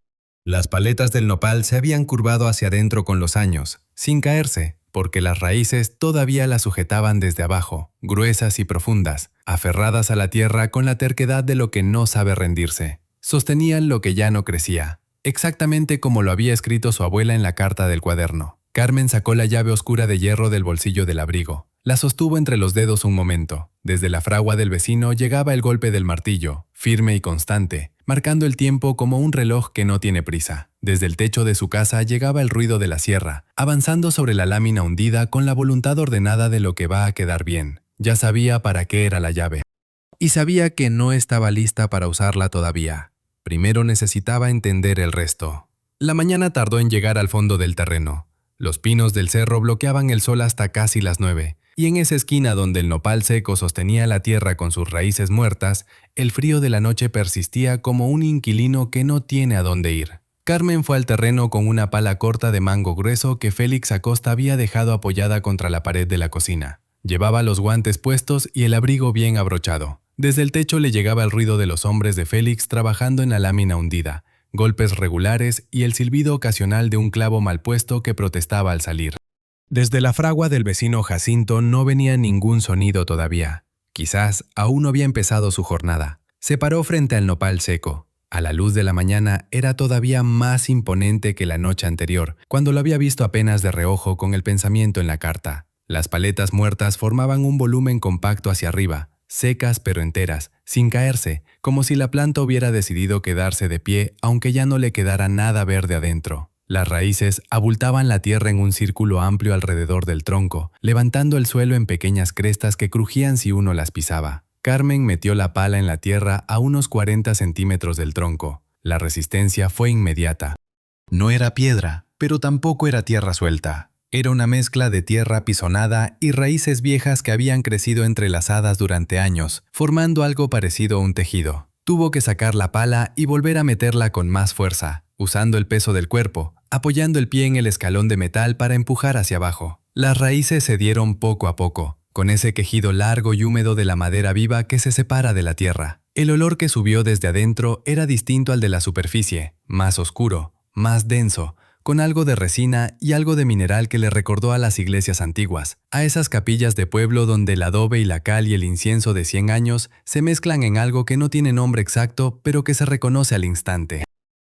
Las paletas del nopal se habían curvado hacia adentro con los años, sin caerse, porque las raíces todavía las sujetaban desde abajo, gruesas y profundas, aferradas a la tierra con la terquedad de lo que no sabe rendirse. Sostenían lo que ya no crecía. exactamente como lo había escrito su abuela en la carta del cuaderno. Carmen sacó la llave oscura de hierro del bolsillo del abrigo. La sostuvo entre los dedos un momento. Desde la fragua del vecino llegaba el golpe del martillo, firme y constante, marcando el tiempo como un reloj que no tiene prisa. Desde el techo de su casa llegaba el ruido de la sierra, avanzando sobre la lámina hundida con la voluntad ordenada de lo que va a quedar bien. Ya sabía para qué era la llave. Y sabía que no estaba lista para usarla todavía. Primero necesitaba entender el resto. La mañana tardó en llegar al fondo del terreno. Los pinos del cerro bloqueaban el sol hasta casi las 9, y en esa esquina donde el nopal seco sostenía la tierra con sus raíces muertas, el frío de la noche persistía como un inquilino que no tiene a dónde ir. Carmen fue al terreno con una pala corta de mango grueso que Félix Acosta había dejado apoyada contra la pared de la cocina. Llevaba los guantes puestos y el abrigo bien abrochado. Desde el techo le llegaba el ruido de los hombres de Félix trabajando en la lámina hundida, golpes regulares y el silbido ocasional de un clavo mal puesto que protestaba al salir. Desde la fragua del vecino Jacinto no venía ningún sonido todavía. Quizás aún no había empezado su jornada. Se paró frente al nopal seco. A la luz de la mañana era todavía más imponente que la noche anterior, cuando lo había visto apenas de reojo con el pensamiento en la carta. Las paletas muertas formaban un volumen compacto hacia arriba, secas pero enteras, sin caerse, como si la planta hubiera decidido quedarse de pie aunque ya no le quedara nada verde adentro. Las raíces abultaban la tierra en un círculo amplio alrededor del tronco, levantando el suelo en pequeñas crestas que crujían si uno las pisaba. Carmen metió la pala en la tierra a unos 40 centímetros del tronco. La resistencia fue inmediata. No era piedra, pero tampoco era tierra suelta. Era una mezcla de tierra apisonada y raíces viejas que habían crecido entrelazadas durante años, formando algo parecido a un tejido. Tuvo que sacar la pala y volver a meterla con más fuerza, usando el peso del cuerpo, apoyando el pie en el escalón de metal para empujar hacia abajo. Las raíces cedieron poco a poco, con ese quejido largo y húmedo de la madera viva que se separa de la tierra. El olor que subió desde adentro era distinto al de la superficie, más oscuro, más denso, con algo de resina y algo de mineral que le recordó a las iglesias antiguas, a esas capillas de pueblo donde el adobe y la cal y el incienso de 100 años se mezclan en algo que no tiene nombre exacto, pero que se reconoce al instante.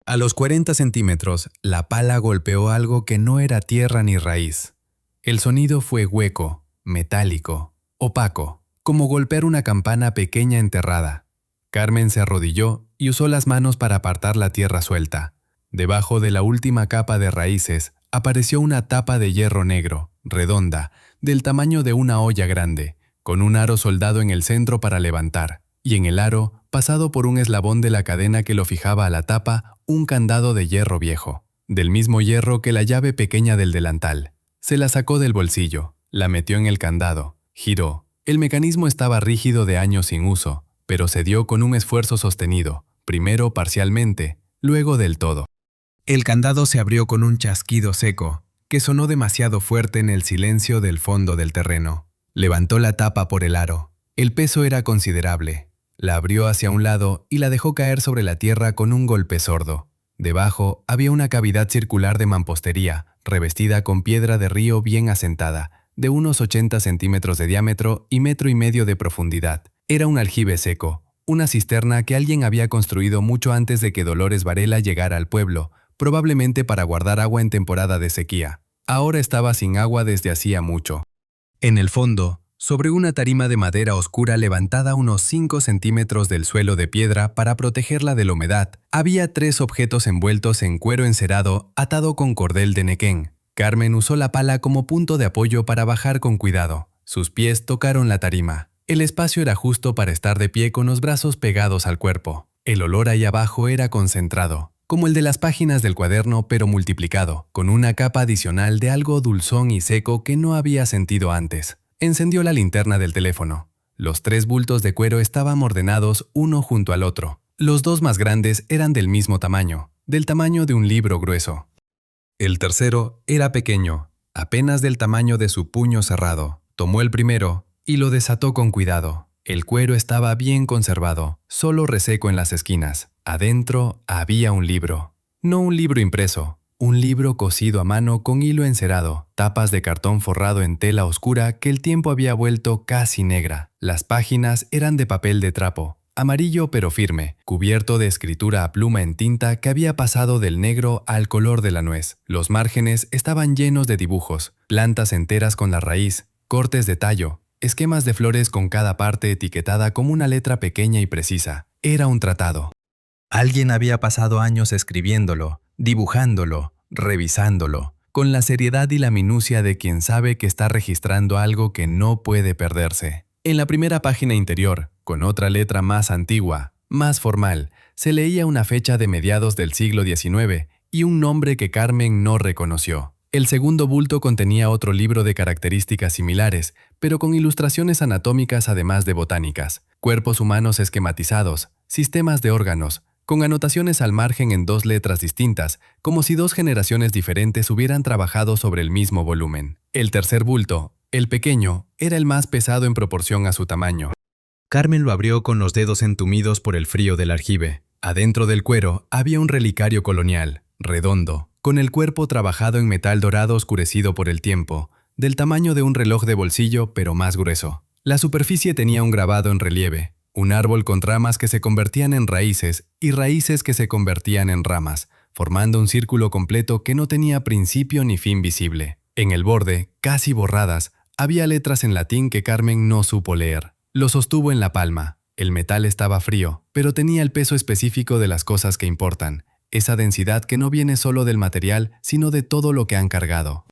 A los 40 centímetros, la pala golpeó algo que no era tierra ni raíz. El sonido fue hueco, metálico, opaco, como golpear una campana pequeña enterrada. Carmen se arrodilló y usó las manos para apartar la tierra suelta. Debajo de la última capa de raíces apareció una tapa de hierro negro, redonda, del tamaño de una olla grande, con un aro soldado en el centro para levantar, y en el aro, pasado por un eslabón de la cadena que lo fijaba a la tapa, un candado de hierro viejo, del mismo hierro que la llave pequeña del delantal. Se la sacó del bolsillo, la metió en el candado, giró. El mecanismo estaba rígido de años sin uso, pero cedió con un esfuerzo sostenido, primero parcialmente, luego del todo. El candado se abrió con un chasquido seco, que sonó demasiado fuerte en el silencio del fondo del terreno. Levantó la tapa por el aro. El peso era considerable. La abrió hacia un lado y la dejó caer sobre la tierra con un golpe sordo. Debajo había una cavidad circular de mampostería, revestida con piedra de río bien asentada, de unos 80 centímetros de diámetro y 1,5 metros de profundidad. Era un aljibe seco, una cisterna que alguien había construido mucho antes de que Dolores Varela llegara al pueblo, probablemente para guardar agua en temporada de sequía. Ahora estaba sin agua desde hacía mucho. En el fondo, sobre una tarima de madera oscura levantada a unos 5 centímetros del suelo de piedra para protegerla de la humedad, había 3 objetos envueltos en cuero encerado atado con cordel de nequén. Carmen usó la pala como punto de apoyo para bajar con cuidado. Sus pies tocaron la tarima. El espacio era justo para estar de pie con los brazos pegados al cuerpo. El olor ahí abajo era concentrado, como el de las páginas del cuaderno pero multiplicado, con una capa adicional de algo dulzón y seco que no había sentido antes. Encendió la linterna del teléfono. Los 3 bultos de cuero estaban ordenados uno junto al otro. Los 2 más grandes eran del mismo tamaño, del tamaño de un libro grueso. El tercero era pequeño, apenas del tamaño de su puño cerrado. Tomó el primero y lo desató con cuidado. El cuero estaba bien conservado, solo reseco en las esquinas. Adentro había un libro. No un libro impreso, un libro cosido a mano con hilo encerado, tapas de cartón forrado en tela oscura que el tiempo había vuelto casi negra. Las páginas eran de papel de trapo, amarillo pero firme, cubierto de escritura a pluma en tinta que había pasado del negro al color de la nuez. Los márgenes estaban llenos de dibujos, plantas enteras con la raíz, cortes de tallo, esquemas de flores con cada parte etiquetada como una letra pequeña y precisa. Era un tratado. Alguien había pasado años escribiéndolo, dibujándolo, revisándolo, con la seriedad y la minucia de quien sabe que está registrando algo que no puede perderse. En la primera página interior, con otra letra más antigua, más formal, se leía una fecha de mediados del siglo XIX y un nombre que Carmen no reconoció. El segundo bulto contenía otro libro de características similares, pero con ilustraciones anatómicas además de botánicas, cuerpos humanos esquematizados, sistemas de órganos, con anotaciones al margen en 2 letras distintas, como si 2 generaciones diferentes hubieran trabajado sobre el mismo volumen. El tercer bulto, el pequeño, era el más pesado en proporción a su tamaño. Carmen lo abrió con los dedos entumidos por el frío del aljibe. Adentro del cuero había un relicario colonial, redondo, con el cuerpo trabajado en metal dorado oscurecido por el tiempo, del tamaño de un reloj de bolsillo pero más grueso. La superficie tenía un grabado en relieve, un árbol con ramas que se convertían en raíces y raíces que se convertían en ramas, formando un círculo completo que no tenía principio ni fin visible. En el borde, casi borradas, había letras en latín que Carmen no supo leer. Lo sostuvo en la palma. El metal estaba frío, pero tenía el peso específico de las cosas que importan, esa densidad que no viene solo del material, sino de todo lo que han cargado.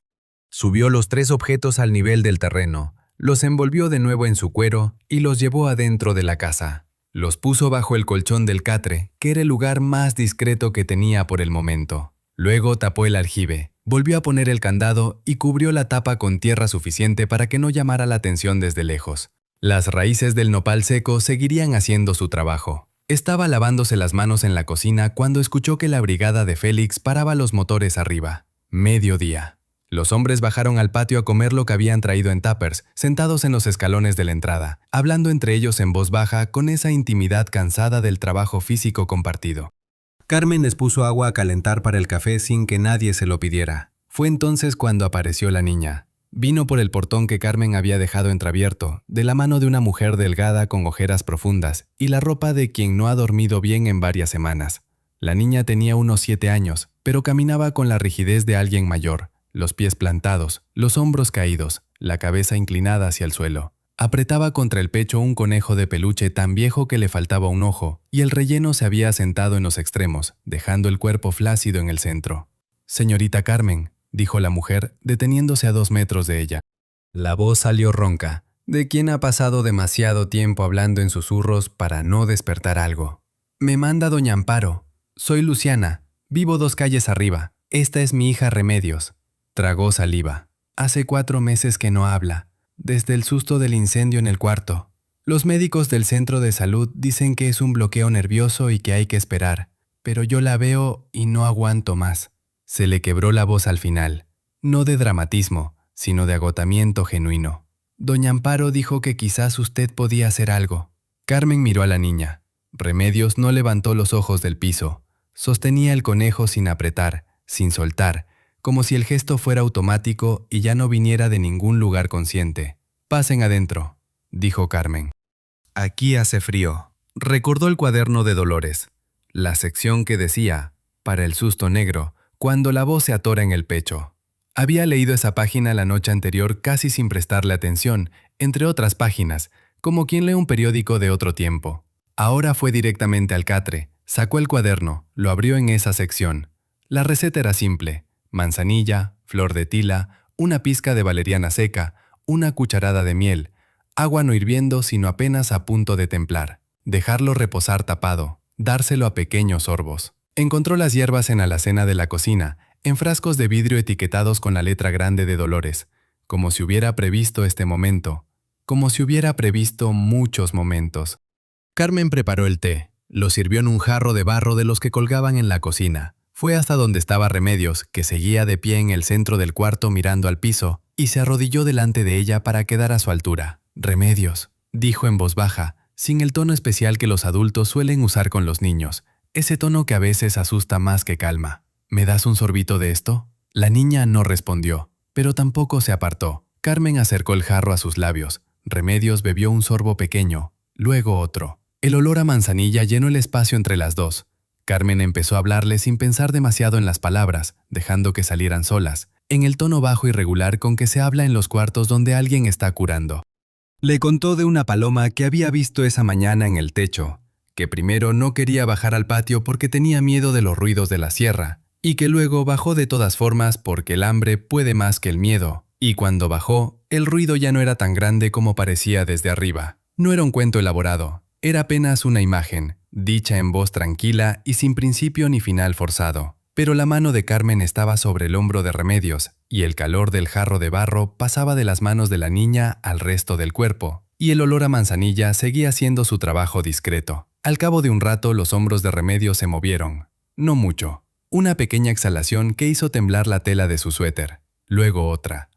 Subió los 3 objetos al nivel del terreno, los envolvió de nuevo en su cuero y los llevó adentro de la casa. Los puso bajo el colchón del catre, que era el lugar más discreto que tenía por el momento. Luego tapó el aljibe, volvió a poner el candado y cubrió la tapa con tierra suficiente para que no llamara la atención desde lejos. Las raíces del nopal seco seguirían haciendo su trabajo. Estaba lavándose las manos en la cocina cuando escuchó que la brigada de Félix paraba los motores arriba. Mediodía. Los hombres bajaron al patio a comer lo que habían traído en tuppers, sentados en los escalones de la entrada, hablando entre ellos en voz baja con esa intimidad cansada del trabajo físico compartido. Carmen les puso agua a calentar para el café sin que nadie se lo pidiera. Fue entonces cuando apareció la niña. Vino por el portón que Carmen había dejado entreabierto, de la mano de una mujer delgada con ojeras profundas y la ropa de quien no ha dormido bien en varias semanas. La niña tenía unos 7 años, pero caminaba con la rigidez de alguien mayor, los pies plantados, los hombros caídos, la cabeza inclinada hacia el suelo. Apretaba contra el pecho un conejo de peluche tan viejo que le faltaba un ojo, y el relleno se había asentado en los extremos, dejando el cuerpo flácido en el centro. «Señorita Carmen», dijo la mujer, deteniéndose a 2 metros de ella. La voz salió ronca, de quien ha pasado demasiado tiempo hablando en susurros para no despertar algo. «Me manda doña Amparo. Soy Luciana. Vivo 2 calles arriba. Esta es mi hija Remedios». Tragó saliva. «Hace 4 meses que no habla, desde el susto del incendio en el cuarto. Los médicos del centro de salud dicen que es un bloqueo nervioso y que hay que esperar, pero yo la veo y no aguanto más». Se le quebró la voz al final, no de dramatismo, sino de agotamiento genuino. «Doña Amparo dijo que quizás usted podía hacer algo». Carmen miró a la niña. Remedios no levantó los ojos del piso. Sostenía el conejo sin apretar, sin soltar, como si el gesto fuera automático y ya no viniera de ningún lugar consciente. «Pasen adentro», dijo Carmen. «Aquí hace frío». Recordó el cuaderno de Dolores, la sección que decía, para el susto negro, cuando la voz se atora en el pecho. Había leído esa página la noche anterior casi sin prestarle atención, entre otras páginas, como quien lee un periódico de otro tiempo. Ahora fue directamente al catre, sacó el cuaderno, lo abrió en esa sección. La receta era simple: manzanilla, flor de tila, una pizca de valeriana seca, una cucharada de miel, agua no hirviendo sino apenas a punto de templar, dejarlo reposar tapado, dárselo a pequeños sorbos. Encontró las hierbas en la alacena de la cocina, en frascos de vidrio etiquetados con la letra grande de Dolores, como si hubiera previsto este momento, como si hubiera previsto muchos momentos. Carmen preparó el té, lo sirvió en un jarro de barro de los que colgaban en la cocina. Fue hasta donde estaba Remedios, que seguía de pie en el centro del cuarto mirando al piso, y se arrodilló delante de ella para quedar a su altura. «Remedios», dijo en voz baja, sin el tono especial que los adultos suelen usar con los niños, ese tono que a veces asusta más que calma. «¿Me das un sorbito de esto?». La niña no respondió, pero tampoco se apartó. Carmen acercó el jarro a sus labios. Remedios bebió un sorbo pequeño, luego otro. El olor a manzanilla llenó el espacio entre las dos. Carmen empezó a hablarle sin pensar demasiado en las palabras, dejando que salieran solas, en el tono bajo y regular con que se habla en los cuartos donde alguien está curando. Le contó de una paloma que había visto esa mañana en el techo, que primero no quería bajar al patio porque tenía miedo de los ruidos de la sierra, y que luego bajó de todas formas porque el hambre puede más que el miedo, y cuando bajó, el ruido ya no era tan grande como parecía desde arriba. No era un cuento elaborado, era apenas una imagen, dicha en voz tranquila y sin principio ni final forzado. Pero la mano de Carmen estaba sobre el hombro de Remedios, y el calor del jarro de barro pasaba de las manos de la niña al resto del cuerpo, y el olor a manzanilla seguía haciendo su trabajo discreto. Al cabo de un rato los hombros de Remedios se movieron. No mucho. Una pequeña exhalación que hizo temblar la tela de su suéter. Luego otra.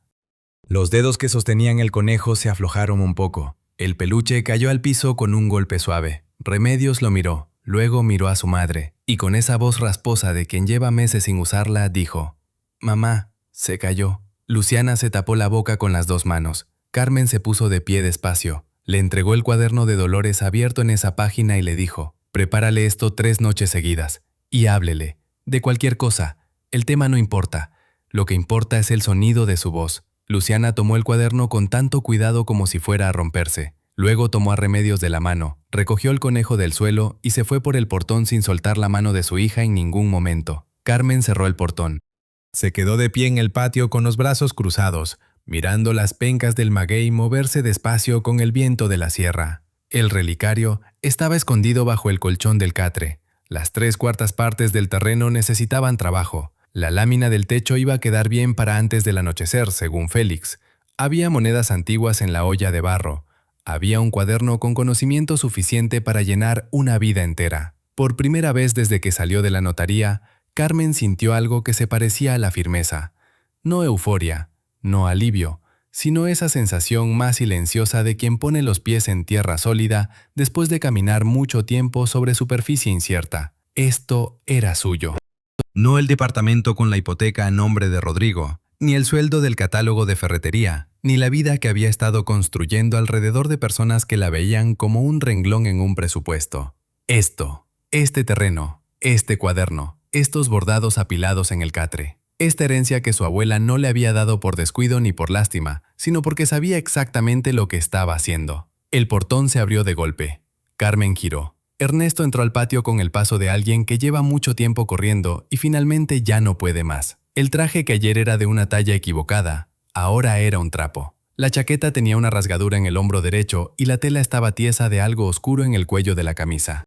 Los dedos que sostenían el conejo se aflojaron un poco. El peluche cayó al piso con un golpe suave. Remedios lo miró. Luego miró a su madre, y con esa voz rasposa de quien lleva meses sin usarla, dijo: «Mamá, se cayó». Luciana se tapó la boca con las dos manos. Carmen se puso de pie despacio. Le entregó el cuaderno de Dolores abierto en esa página y le dijo: «Prepárale esto 3 noches seguidas. Y háblele. De cualquier cosa. El tema no importa. Lo que importa es el sonido de su voz». Luciana tomó el cuaderno con tanto cuidado como si fuera a romperse. Luego tomó a Remedios de la mano, recogió el conejo del suelo y se fue por el portón sin soltar la mano de su hija en ningún momento. Carmen cerró el portón. Se quedó de pie en el patio con los brazos cruzados, mirando las pencas del maguey moverse despacio con el viento de la sierra. El relicario estaba escondido bajo el colchón del catre. Las 3/4 partes del terreno necesitaban trabajo. La lámina del techo iba a quedar bien para antes del anochecer, según Félix. Había monedas antiguas en la olla de barro. Había un cuaderno con conocimiento suficiente para llenar una vida entera. Por primera vez desde que salió de la notaría, Carmen sintió algo que se parecía a la firmeza. No euforia, no alivio, sino esa sensación más silenciosa de quien pone los pies en tierra sólida después de caminar mucho tiempo sobre superficie incierta. Esto era suyo. No el departamento con la hipoteca a nombre de Rodrigo, ni el sueldo del catálogo de ferretería, ni la vida que había estado construyendo alrededor de personas que la veían como un renglón en un presupuesto. Este terreno, este cuaderno, estos bordados apilados en el catre. Esta herencia que su abuela no le había dado por descuido ni por lástima, sino porque sabía exactamente lo que estaba haciendo. El portón se abrió de golpe. Carmen giró. Ernesto entró al patio con el paso de alguien que lleva mucho tiempo corriendo y finalmente ya no puede más. El traje que ayer era de una talla equivocada, ahora era un trapo. La chaqueta tenía una rasgadura en el hombro derecho y la tela estaba tiesa de algo oscuro en el cuello de la camisa.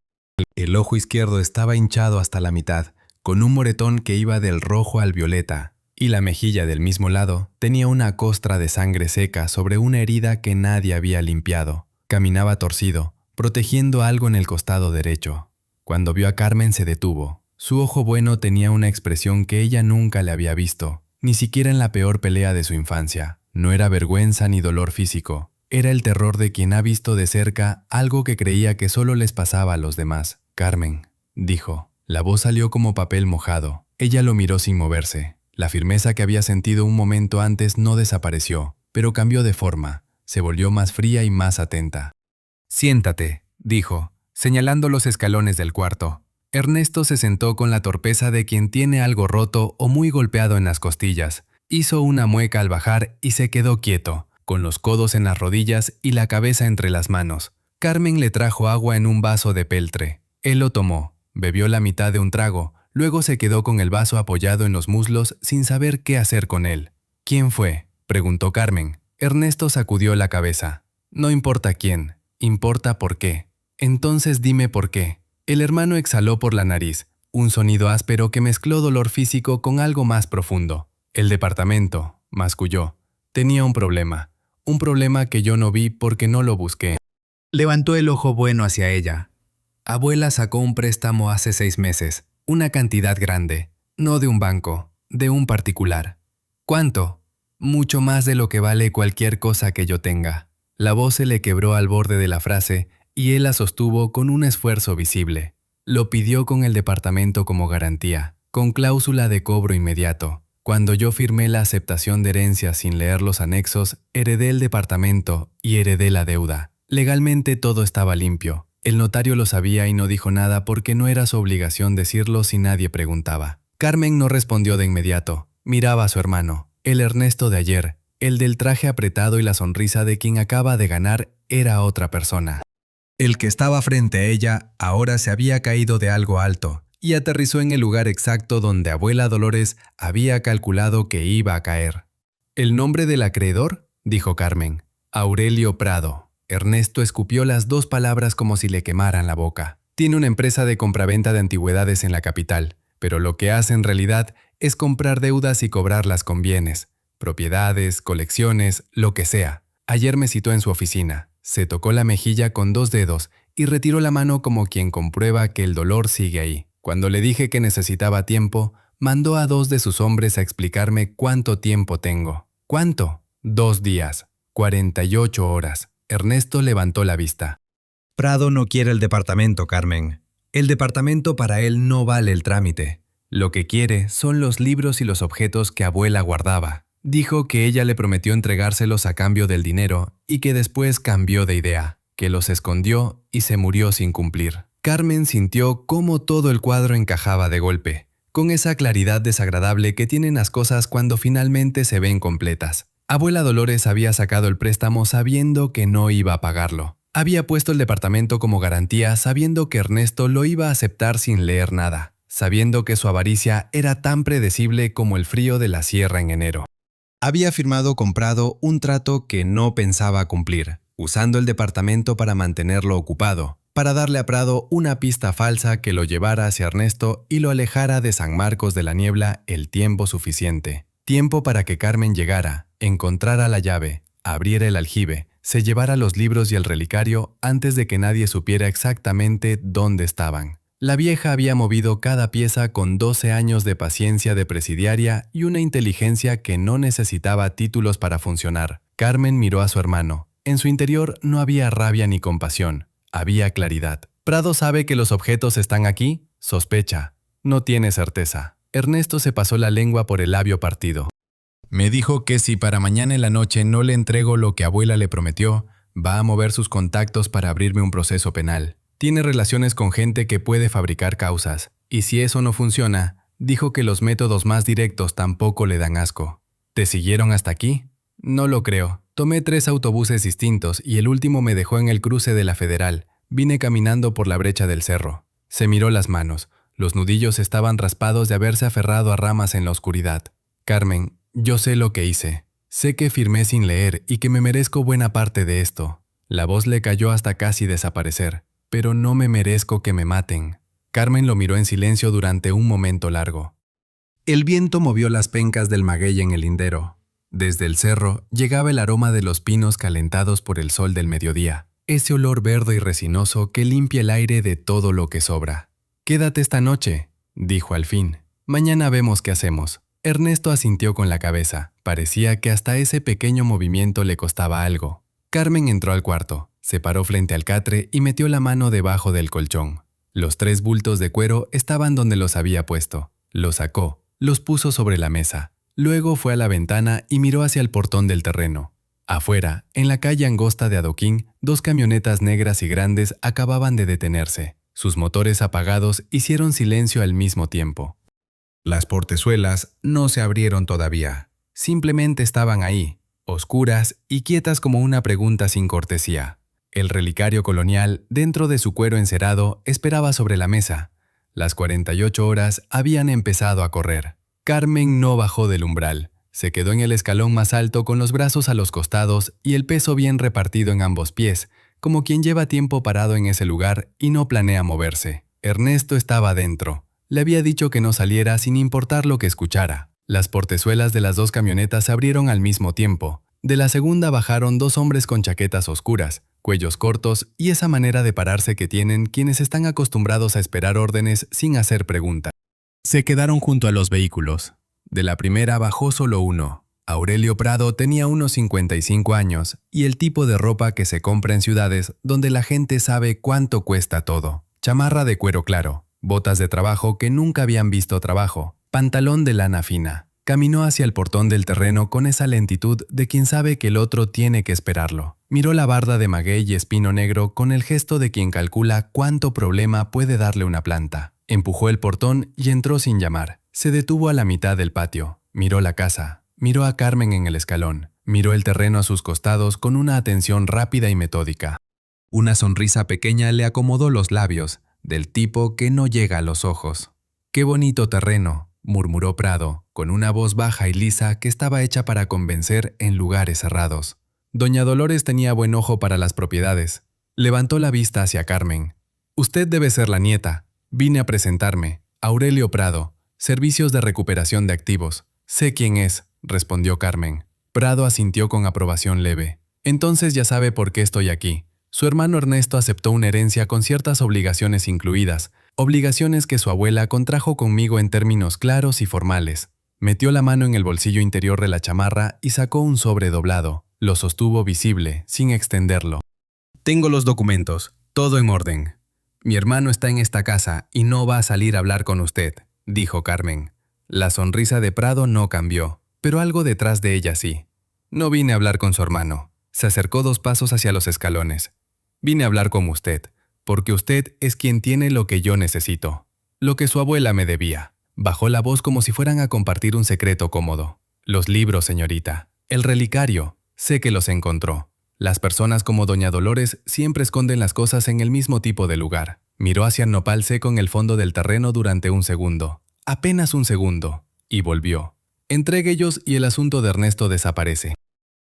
El ojo izquierdo estaba hinchado hasta la mitad, con un moretón que iba del rojo al violeta, y la mejilla del mismo lado tenía una costra de sangre seca sobre una herida que nadie había limpiado. Caminaba torcido, protegiendo algo en el costado derecho. Cuando vio a Carmen se detuvo. Su ojo bueno tenía una expresión que ella nunca le había visto, ni siquiera en la peor pelea de su infancia. No era vergüenza ni dolor físico, era el terror de quien ha visto de cerca algo que creía que solo les pasaba a los demás. «Carmen», dijo. La voz salió como papel mojado. Ella lo miró sin moverse. La firmeza que había sentido un momento antes no desapareció, pero cambió de forma. Se volvió más fría y más atenta. «Siéntate», dijo, señalando los escalones del cuarto. Ernesto se sentó con la torpeza de quien tiene algo roto o muy golpeado en las costillas. Hizo una mueca al bajar y se quedó quieto, con los codos en las rodillas y la cabeza entre las manos. Carmen le trajo agua en un vaso de peltre. Él lo tomó, bebió la mitad de un trago, luego se quedó con el vaso apoyado en los muslos sin saber qué hacer con él. «¿Quién fue?», preguntó Carmen. Ernesto sacudió la cabeza. «No importa quién, importa por qué». «Entonces dime por qué». El hermano exhaló por la nariz, un sonido áspero que mezcló dolor físico con algo más profundo. «El departamento», masculló, «tenía un problema que yo no vi porque no lo busqué». Levantó el ojo bueno hacia ella. «Abuela sacó un préstamo hace 6 meses, una cantidad grande, no de un banco, de un particular». «¿Cuánto?». «Mucho más de lo que vale cualquier cosa que yo tenga». La voz se le quebró al borde de la frase y él la sostuvo con un esfuerzo visible. «Lo pidió con el departamento como garantía, con cláusula de cobro inmediato. Cuando yo firmé la aceptación de herencia sin leer los anexos, heredé el departamento y heredé la deuda. Legalmente todo estaba limpio. El notario lo sabía y no dijo nada porque no era su obligación decirlo si nadie preguntaba. Carmen no respondió de inmediato. Miraba a su hermano, el Ernesto de ayer. El del traje apretado y la sonrisa de quien acaba de ganar era otra persona. El que estaba frente a ella ahora se había caído de algo alto y aterrizó en el lugar exacto donde abuela Dolores había calculado que iba a caer. ¿El nombre del acreedor?, dijo Carmen. Aurelio Prado. Ernesto escupió las dos palabras como si le quemaran la boca. Tiene una empresa de compraventa de antigüedades en la capital, pero lo que hace en realidad es comprar deudas y cobrarlas con bienes, propiedades, colecciones, lo que sea. Ayer me citó en su oficina. Se tocó la mejilla con 2 dedos y retiró la mano como quien comprueba que el dolor sigue ahí. Cuando le dije que necesitaba tiempo, mandó a 2 de sus hombres a explicarme cuánto tiempo tengo. ¿Cuánto? 2 días, 48 horas. Ernesto levantó la vista. Prado no quiere el departamento, Carmen. El departamento para él no vale el trámite. Lo que quiere son los libros y los objetos que abuela guardaba. Dijo que ella le prometió entregárselos a cambio del dinero y que después cambió de idea, que los escondió y se murió sin cumplir. Carmen sintió cómo todo el cuadro encajaba de golpe, con esa claridad desagradable que tienen las cosas cuando finalmente se ven completas. Abuela Dolores había sacado el préstamo sabiendo que no iba a pagarlo. Había puesto el departamento como garantía sabiendo que Ernesto lo iba a aceptar sin leer nada, sabiendo que su avaricia era tan predecible como el frío de la sierra en enero. Había firmado con Prado un trato que no pensaba cumplir, usando el departamento para mantenerlo ocupado, para darle a Prado una pista falsa que lo llevara hacia Ernesto y lo alejara de San Marcos de la Niebla el tiempo suficiente. Tiempo para que Carmen llegara, encontrara la llave, abriera el aljibe, se llevara los libros y el relicario antes de que nadie supiera exactamente dónde estaban. La vieja había movido cada pieza con 12 años de paciencia de presidiaria y una inteligencia que no necesitaba títulos para funcionar. Carmen miró a su hermano. En su interior no había rabia ni compasión, había claridad. ¿Prado sabe que los objetos están aquí? Sospecha. No tiene certeza. Ernesto se pasó la lengua por el labio partido. Me dijo que si para mañana en la noche no le entrego lo que abuela le prometió, va a mover sus contactos para abrirme un proceso penal. Tiene relaciones con gente que puede fabricar causas, y si eso no funciona, dijo que los métodos más directos tampoco le dan asco. ¿Te siguieron hasta aquí? No lo creo. Tomé 3 autobuses distintos y el último me dejó en el cruce de la Federal. Vine caminando por la brecha del cerro. Se miró las manos. Los nudillos estaban raspados de haberse aferrado a ramas en la oscuridad. Carmen, yo sé lo que hice. Sé que firmé sin leer y que me merezco buena parte de esto. La voz le cayó hasta casi desaparecer. Pero no me merezco que me maten. Carmen lo miró en silencio durante un momento largo. El viento movió las pencas del maguey en el lindero. Desde el cerro llegaba el aroma de los pinos calentados por el sol del mediodía, ese olor verde y resinoso que limpia el aire de todo lo que sobra. «Quédate esta noche», dijo al fin. «Mañana vemos qué hacemos». Ernesto asintió con la cabeza. Parecía que hasta ese pequeño movimiento le costaba algo. Carmen entró al cuarto. Se paró frente al catre y metió la mano debajo del colchón. Los 3 bultos de cuero estaban donde los había puesto. Los sacó, los puso sobre la mesa. Luego fue a la ventana y miró hacia el portón del terreno. Afuera, en la calle angosta de adoquín, 2 camionetas negras y grandes acababan de detenerse. Sus motores apagados hicieron silencio al mismo tiempo. Las portezuelas no se abrieron todavía. Simplemente estaban ahí, oscuras y quietas como una pregunta sin cortesía. El relicario colonial, dentro de su cuero encerado, esperaba sobre la mesa. Las 48 horas habían empezado a correr. Carmen no bajó del umbral. Se quedó en el escalón más alto con los brazos a los costados y el peso bien repartido en ambos pies, como quien lleva tiempo parado en ese lugar y no planea moverse. Ernesto estaba dentro. Le había dicho que no saliera sin importar lo que escuchara. Las portezuelas de las 2 camionetas se abrieron al mismo tiempo. De la segunda bajaron 2 hombres con chaquetas oscuras, cuellos cortos y esa manera de pararse que tienen quienes están acostumbrados a esperar órdenes sin hacer preguntas. Se quedaron junto a los vehículos. De la primera bajó solo uno. Aurelio Prado tenía unos 55 años y el tipo de ropa que se compra en ciudades donde la gente sabe cuánto cuesta todo. Chamarra de cuero claro, botas de trabajo que nunca habían visto trabajo, pantalón de lana fina. Caminó hacia el portón del terreno con esa lentitud de quien sabe que el otro tiene que esperarlo. Miró la barda de maguey y espino negro con el gesto de quien calcula cuánto problema puede darle una planta. Empujó el portón y entró sin llamar. Se detuvo a la mitad del patio. Miró la casa. Miró a Carmen en el escalón. Miró el terreno a sus costados con una atención rápida y metódica. Una sonrisa pequeña le acomodó los labios, del tipo que no llega a los ojos. «Qué bonito terreno», murmuró Prado, con una voz baja y lisa que estaba hecha para convencer en lugares cerrados. Doña Dolores tenía buen ojo para las propiedades. Levantó la vista hacia Carmen. «Usted debe ser la nieta. Vine a presentarme. Aurelio Prado, Servicios de Recuperación de Activos». «Sé quién es», respondió Carmen. Prado asintió con aprobación leve. «Entonces ya sabe por qué estoy aquí. Su hermano Ernesto aceptó una herencia con ciertas obligaciones incluidas, obligaciones que su abuela contrajo conmigo en términos claros y formales». Metió la mano en el bolsillo interior de la chamarra y sacó un sobre doblado. Lo sostuvo visible, sin extenderlo. «Tengo los documentos, todo en orden. Mi hermano está en esta casa y no va a salir a hablar con usted», dijo Carmen. La sonrisa de Prado no cambió, pero algo detrás de ella sí. «No vine a hablar con su hermano». Se acercó 2 pasos hacia los escalones. «Vine a hablar con usted, porque usted es quien tiene lo que yo necesito, lo que su abuela me debía». Bajó la voz como si fueran a compartir un secreto cómodo. «Los libros, señorita. El relicario. Sé que los encontró. Las personas como doña Dolores siempre esconden las cosas en el mismo tipo de lugar». Miró hacia el nopal seco en el fondo del terreno durante un segundo. Apenas un segundo. Y volvió. «Entréguellos y el asunto de Ernesto desaparece.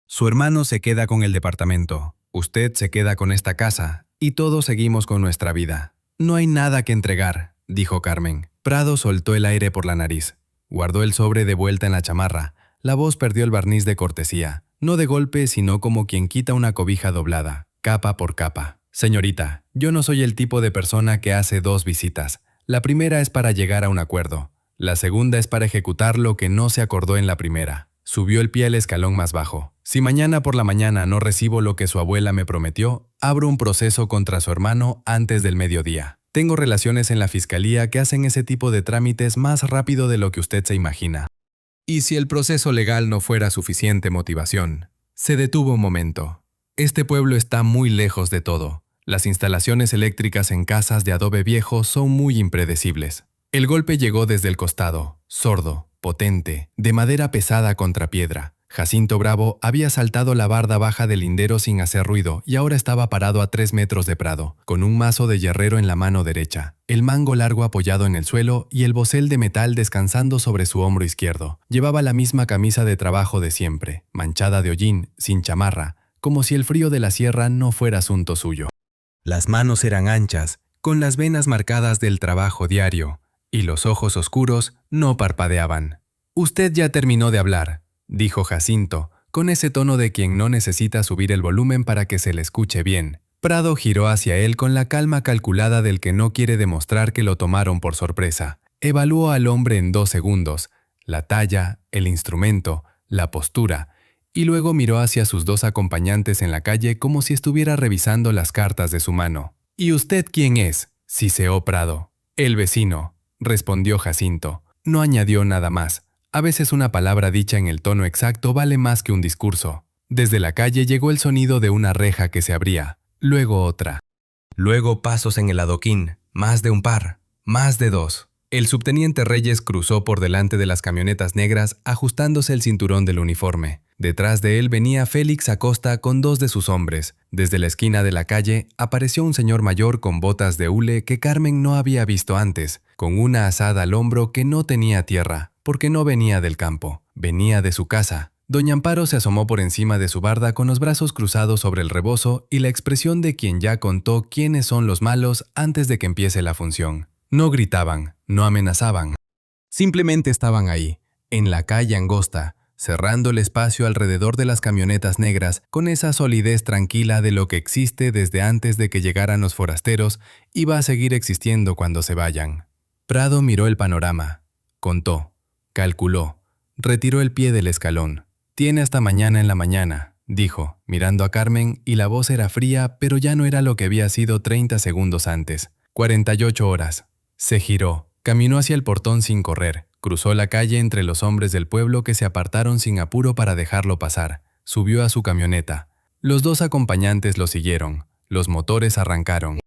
Su hermano se queda con el departamento. Usted se queda con esta casa. Y todos seguimos con nuestra vida. No hay nada que entregar», dijo Carmen. Prado soltó el aire por la nariz. Guardó el sobre de vuelta en la chamarra. La voz perdió el barniz de cortesía. No de golpe, sino como quien quita una cobija doblada, capa por capa. «Señorita, yo no soy el tipo de persona que hace 2 visitas. La primera es para llegar a un acuerdo. La segunda es para ejecutar lo que no se acordó en la primera». Subió el pie al escalón más bajo. «Si mañana por la mañana no recibo lo que su abuela me prometió, abro un proceso contra su hermano antes del mediodía. Tengo relaciones en la fiscalía que hacen ese tipo de trámites más rápido de lo que usted se imagina». Y si el proceso legal no fuera suficiente motivación. Se detuvo un momento. Este pueblo está muy lejos de todo. Las instalaciones eléctricas en casas de adobe viejo son muy impredecibles. El golpe llegó desde el costado, sordo, potente, de madera pesada contra piedra. Jacinto Bravo había saltado la barda baja del lindero sin hacer ruido y ahora estaba parado a 3 metros de Prado, con un mazo de hierrero en la mano derecha, el mango largo apoyado en el suelo y el bocel de metal descansando sobre su hombro izquierdo. Llevaba la misma camisa de trabajo de siempre, manchada de hollín, sin chamarra, como si el frío de la sierra no fuera asunto suyo. Las manos eran anchas, con las venas marcadas del trabajo diario, y los ojos oscuros no parpadeaban. «Usted ya terminó de hablar», dijo Jacinto, con ese tono de quien no necesita subir el volumen para que se le escuche bien. Prado giró hacia él con la calma calculada del que no quiere demostrar que lo tomaron por sorpresa. Evaluó al hombre en 2 segundos, la talla, el instrumento, la postura, y luego miró hacia sus 2 acompañantes en la calle como si estuviera revisando las cartas de su mano. «¿Y usted quién es?», siseó Prado. «El vecino», respondió Jacinto. No añadió nada más. A veces una palabra dicha en el tono exacto vale más que un discurso. Desde la calle llegó el sonido de una reja que se abría, luego otra. Luego pasos en el adoquín, más de un par, más de 2. El subteniente Reyes cruzó por delante de las camionetas negras ajustándose el cinturón del uniforme. Detrás de él venía Félix Acosta con 2 de sus hombres. Desde la esquina de la calle apareció un señor mayor con botas de hule que Carmen no había visto antes, con una azada al hombro que no tenía tierra, porque no venía del campo, venía de su casa. Doña Amparo se asomó por encima de su barda con los brazos cruzados sobre el rebozo y la expresión de quien ya contó quiénes son los malos antes de que empiece la función. No gritaban, no amenazaban. Simplemente estaban ahí, en la calle angosta, cerrando el espacio alrededor de las camionetas negras con esa solidez tranquila de lo que existe desde antes de que llegaran los forasteros y va a seguir existiendo cuando se vayan. Prado miró el panorama, contó, calculó, retiró el pie del escalón. «Tiene hasta mañana en la mañana», dijo, mirando a Carmen, y la voz era fría, pero ya no era lo que había sido 30 segundos antes. 48 horas. Se giró, caminó hacia el portón sin correr, cruzó la calle entre los hombres del pueblo que se apartaron sin apuro para dejarlo pasar, subió a su camioneta. Los dos acompañantes lo siguieron. Los motores arrancaron.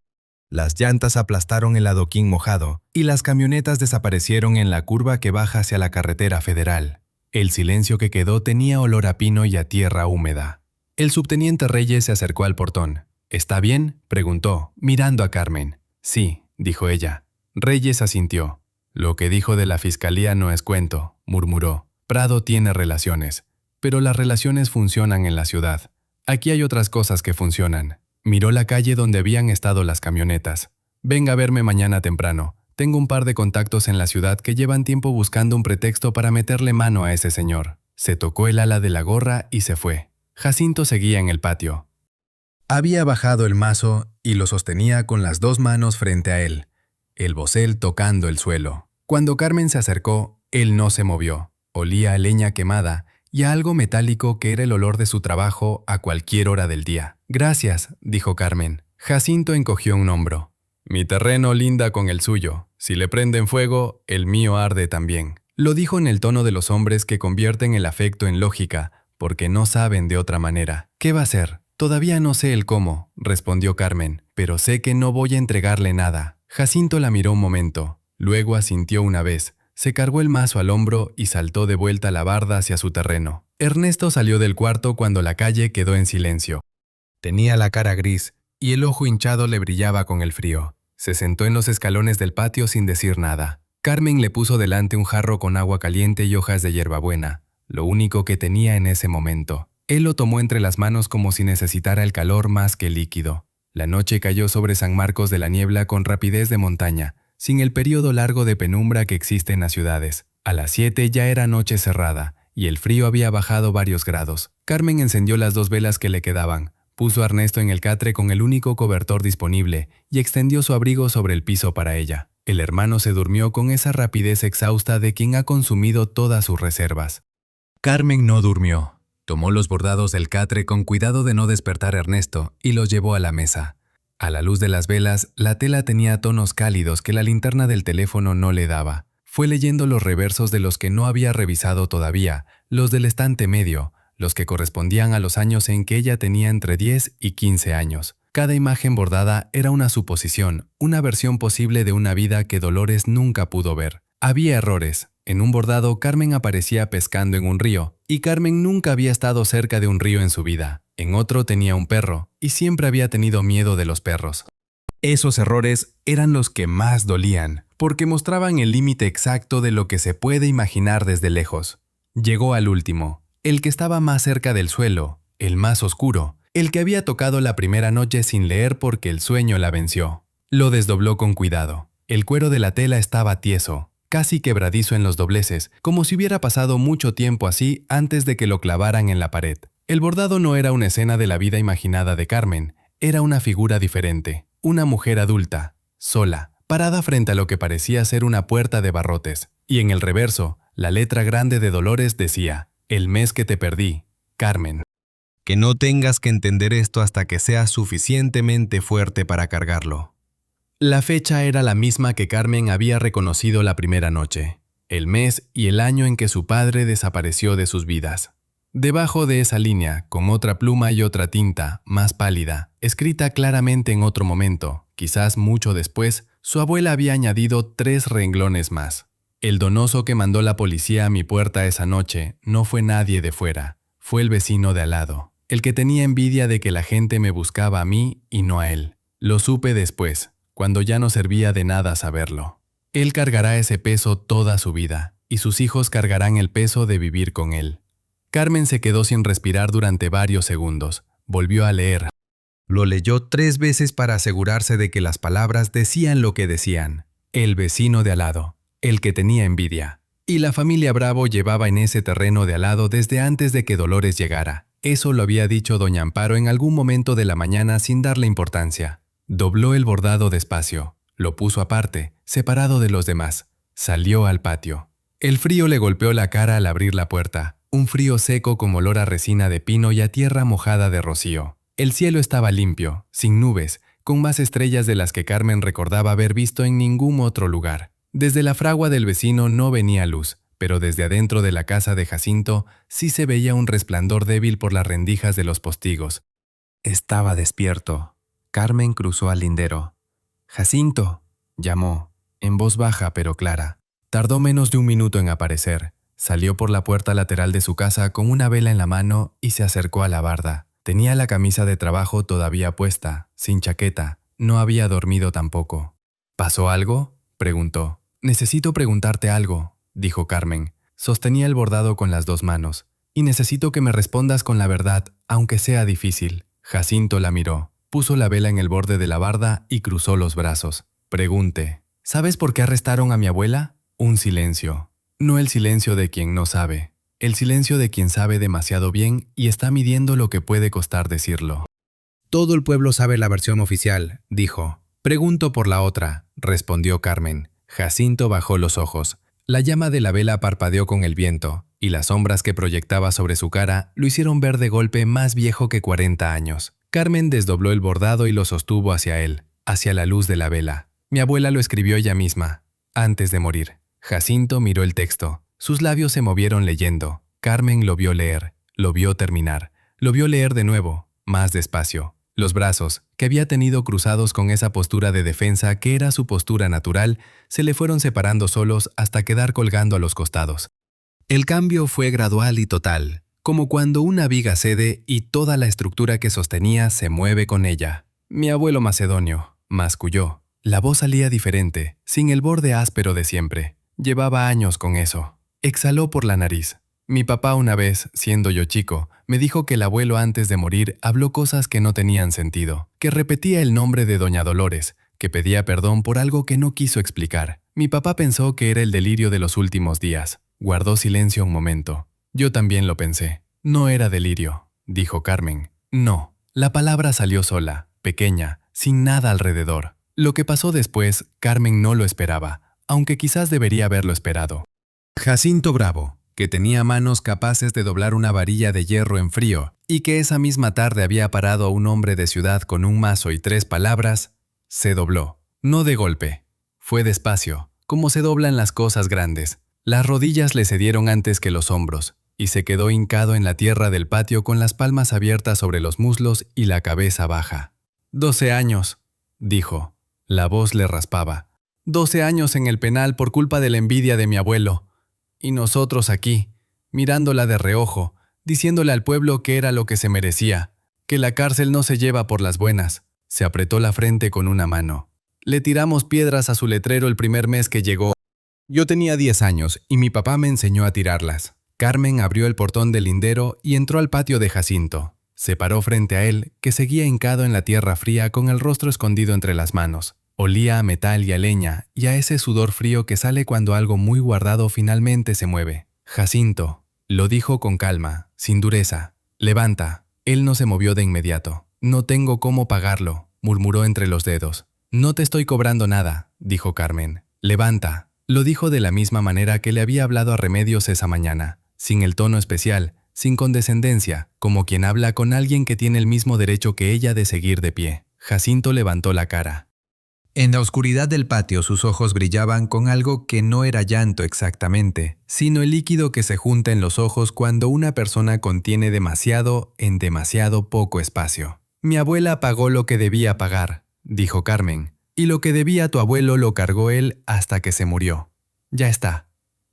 Las llantas aplastaron el adoquín mojado y las camionetas desaparecieron en la curva que baja hacia la carretera federal. El silencio que quedó tenía olor a pino y a tierra húmeda. El subteniente Reyes se acercó al portón. ¿Está bien?, preguntó, mirando a Carmen. Sí, dijo ella. Reyes asintió. Lo que dijo de la fiscalía no es cuento, murmuró. Prado tiene relaciones, pero las relaciones funcionan en la ciudad. Aquí hay otras cosas que funcionan. Miró la calle donde habían estado las camionetas. Venga a verme mañana temprano. Tengo un par de contactos en la ciudad que llevan tiempo buscando un pretexto para meterle mano a ese señor. Se tocó el ala de la gorra y se fue. Jacinto seguía en el patio. Había bajado el mazo y lo sostenía con las dos manos frente a él, el bocel tocando el suelo. Cuando Carmen se acercó, él no se movió. Olía a leña quemada y a algo metálico que era el olor de su trabajo a cualquier hora del día. Gracias, dijo Carmen. Jacinto encogió un hombro. Mi terreno linda con el suyo. Si le prenden fuego, el mío arde también. Lo dijo en el tono de los hombres que convierten el afecto en lógica, porque no saben de otra manera. ¿Qué va a hacer? Todavía no sé el cómo, respondió Carmen, pero sé que no voy a entregarle nada. Jacinto la miró un momento, luego asintió una vez, se cargó el mazo al hombro y saltó de vuelta la barda hacia su terreno. Ernesto salió del cuarto cuando la calle quedó en silencio. Tenía la cara gris y el ojo hinchado le brillaba con el frío. Se sentó en los escalones del patio sin decir nada. Carmen le puso delante un jarro con agua caliente y hojas de hierbabuena, lo único que tenía en ese momento. Él lo tomó entre las manos como si necesitara el calor más que el líquido. La noche cayó sobre San Marcos de la Niebla con rapidez de montaña, sin el periodo largo de penumbra que existe en las ciudades. A las 7 ya era noche cerrada, y el frío había bajado varios grados. Carmen encendió las 2 velas que le quedaban, puso a Ernesto en el catre con el único cobertor disponible y extendió su abrigo sobre el piso para ella. El hermano se durmió con esa rapidez exhausta de quien ha consumido todas sus reservas. Carmen no durmió. Tomó los bordados del catre con cuidado de no despertar a Ernesto y los llevó a la mesa. A la luz de las velas, la tela tenía tonos cálidos que la linterna del teléfono no le daba. Fue leyendo los reversos de los que no había revisado todavía, los del estante medio, los que correspondían a los años en que ella tenía entre 10 y 15 años. Cada imagen bordada era una suposición, una versión posible de una vida que Dolores nunca pudo ver. Había errores. En un bordado, Carmen aparecía pescando en un río, y Carmen nunca había estado cerca de un río en su vida. En otro tenía un perro, y siempre había tenido miedo de los perros. Esos errores eran los que más dolían, porque mostraban el límite exacto de lo que se puede imaginar desde lejos. Llegó al último, el que estaba más cerca del suelo, el más oscuro, el que había tocado la primera noche sin leer porque el sueño la venció. Lo desdobló con cuidado. El cuero de la tela estaba tieso, casi quebradizo en los dobleces, como si hubiera pasado mucho tiempo así antes de que lo clavaran en la pared. El bordado no era una escena de la vida imaginada de Carmen, era una figura diferente, una mujer adulta, sola, parada frente a lo que parecía ser una puerta de barrotes, y en el reverso, la letra grande de Dolores decía, «El mes que te perdí, Carmen». Que no tengas que entender esto hasta que seas suficientemente fuerte para cargarlo. La fecha era la misma que Carmen había reconocido la primera noche, el mes y el año en que su padre desapareció de sus vidas. Debajo de esa línea, con otra pluma y otra tinta, más pálida, escrita claramente en otro momento, quizás mucho después, su abuela había añadido 3 renglones más. El donoso que mandó la policía a mi puerta esa noche no fue nadie de fuera, fue el vecino de al lado, el que tenía envidia de que la gente me buscaba a mí y no a él. Lo supe después, cuando ya no servía de nada saberlo. Él cargará ese peso toda su vida, y sus hijos cargarán el peso de vivir con él. Carmen se quedó sin respirar durante varios segundos. Volvió a leer. Lo leyó 3 veces para asegurarse de que las palabras decían lo que decían. El vecino de al lado, el que tenía envidia. Y la familia Bravo llevaba en ese terreno de al lado desde antes de que Dolores llegara. Eso lo había dicho doña Amparo en algún momento de la mañana sin darle importancia. Dobló el bordado despacio, lo puso aparte, separado de los demás. Salió al patio. El frío le golpeó la cara al abrir la puerta, un frío seco con olor a resina de pino y a tierra mojada de rocío. El cielo estaba limpio, sin nubes, con más estrellas de las que Carmen recordaba haber visto en ningún otro lugar. Desde la fragua del vecino no venía luz, pero desde adentro de la casa de Jacinto sí se veía un resplandor débil por las rendijas de los postigos. Estaba despierto. Carmen cruzó al lindero. «Jacinto», llamó, en voz baja pero clara. Tardó menos de un minuto en aparecer. Salió por la puerta lateral de su casa con una vela en la mano y se acercó a la barda. Tenía la camisa de trabajo todavía puesta, sin chaqueta. No había dormido tampoco. «¿Pasó algo?», preguntó. «Necesito preguntarte algo», dijo Carmen. Sostenía el bordado con las dos manos. «Y necesito que me respondas con la verdad, aunque sea difícil». Jacinto la miró, puso la vela en el borde de la barda y cruzó los brazos. «Pregunte, ¿sabes por qué arrestaron a mi abuela?». Un silencio. No el silencio de quien no sabe. El silencio de quien sabe demasiado bien y está midiendo lo que puede costar decirlo. Todo el pueblo sabe la versión oficial, dijo. Pregunto por la otra, respondió Carmen. Jacinto bajó los ojos. La llama de la vela parpadeó con el viento, y las sombras que proyectaba sobre su cara lo hicieron ver de golpe más viejo que 40 años. Carmen desdobló el bordado y lo sostuvo hacia él, hacia la luz de la vela. Mi abuela lo escribió ella misma, antes de morir. Jacinto miró el texto. Sus labios se movieron leyendo. Carmen lo vio leer, lo vio terminar. Lo vio leer de nuevo, más despacio. Los brazos, que había tenido cruzados con esa postura de defensa que era su postura natural, se le fueron separando solos hasta quedar colgando a los costados. El cambio fue gradual y total, como cuando una viga cede y toda la estructura que sostenía se mueve con ella. Mi abuelo macedonio, masculló. La voz salía diferente, sin el borde áspero de siempre. Llevaba años con eso. Exhaló por la nariz. Mi papá una vez, siendo yo chico, me dijo que el abuelo antes de morir habló cosas que no tenían sentido, que repetía el nombre de doña Dolores, que pedía perdón por algo que no quiso explicar. Mi papá pensó que era el delirio de los últimos días. Guardó silencio un momento. Yo también lo pensé. No era delirio, dijo Carmen. No, la palabra salió sola, pequeña, sin nada alrededor. Lo que pasó después, Carmen no lo esperaba, aunque quizás debería haberlo esperado. Jacinto Bravo, que tenía manos capaces de doblar una varilla de hierro en frío, y que esa misma tarde había parado a un hombre de ciudad con un mazo y 3 palabras, se dobló. No de golpe. Fue despacio, como se doblan las cosas grandes. Las rodillas le cedieron antes que los hombros, y se quedó hincado en la tierra del patio con las palmas abiertas sobre los muslos y la cabeza baja. 12 años, dijo. La voz le raspaba. 12 años en el penal por culpa de la envidia de mi abuelo. Y nosotros aquí, mirándola de reojo, diciéndole al pueblo que era lo que se merecía, que la cárcel no se lleva por las buenas. Se apretó la frente con una mano. Le tiramos piedras a su letrero el primer mes que llegó. Yo tenía 10 años y mi papá me enseñó a tirarlas. Carmen abrió el portón del lindero y entró al patio de Jacinto. Se paró frente a él, que seguía hincado en la tierra fría con el rostro escondido entre las manos. Olía a metal y a leña, y a ese sudor frío que sale cuando algo muy guardado finalmente se mueve. Jacinto, lo dijo con calma, sin dureza. Levanta. Él no se movió de inmediato. No tengo cómo pagarlo, murmuró entre los dedos. No te estoy cobrando nada, dijo Carmen. Levanta. Lo dijo de la misma manera que le había hablado a Remedios esa mañana, sin el tono especial, sin condescendencia, como quien habla con alguien que tiene el mismo derecho que ella de seguir de pie. Jacinto levantó la cara. En la oscuridad del patio sus ojos brillaban con algo que no era llanto exactamente, sino el líquido que se junta en los ojos cuando una persona contiene demasiado en demasiado poco espacio. Mi abuela pagó lo que debía pagar, dijo Carmen, y lo que debía tu abuelo lo cargó él hasta que se murió. Ya está.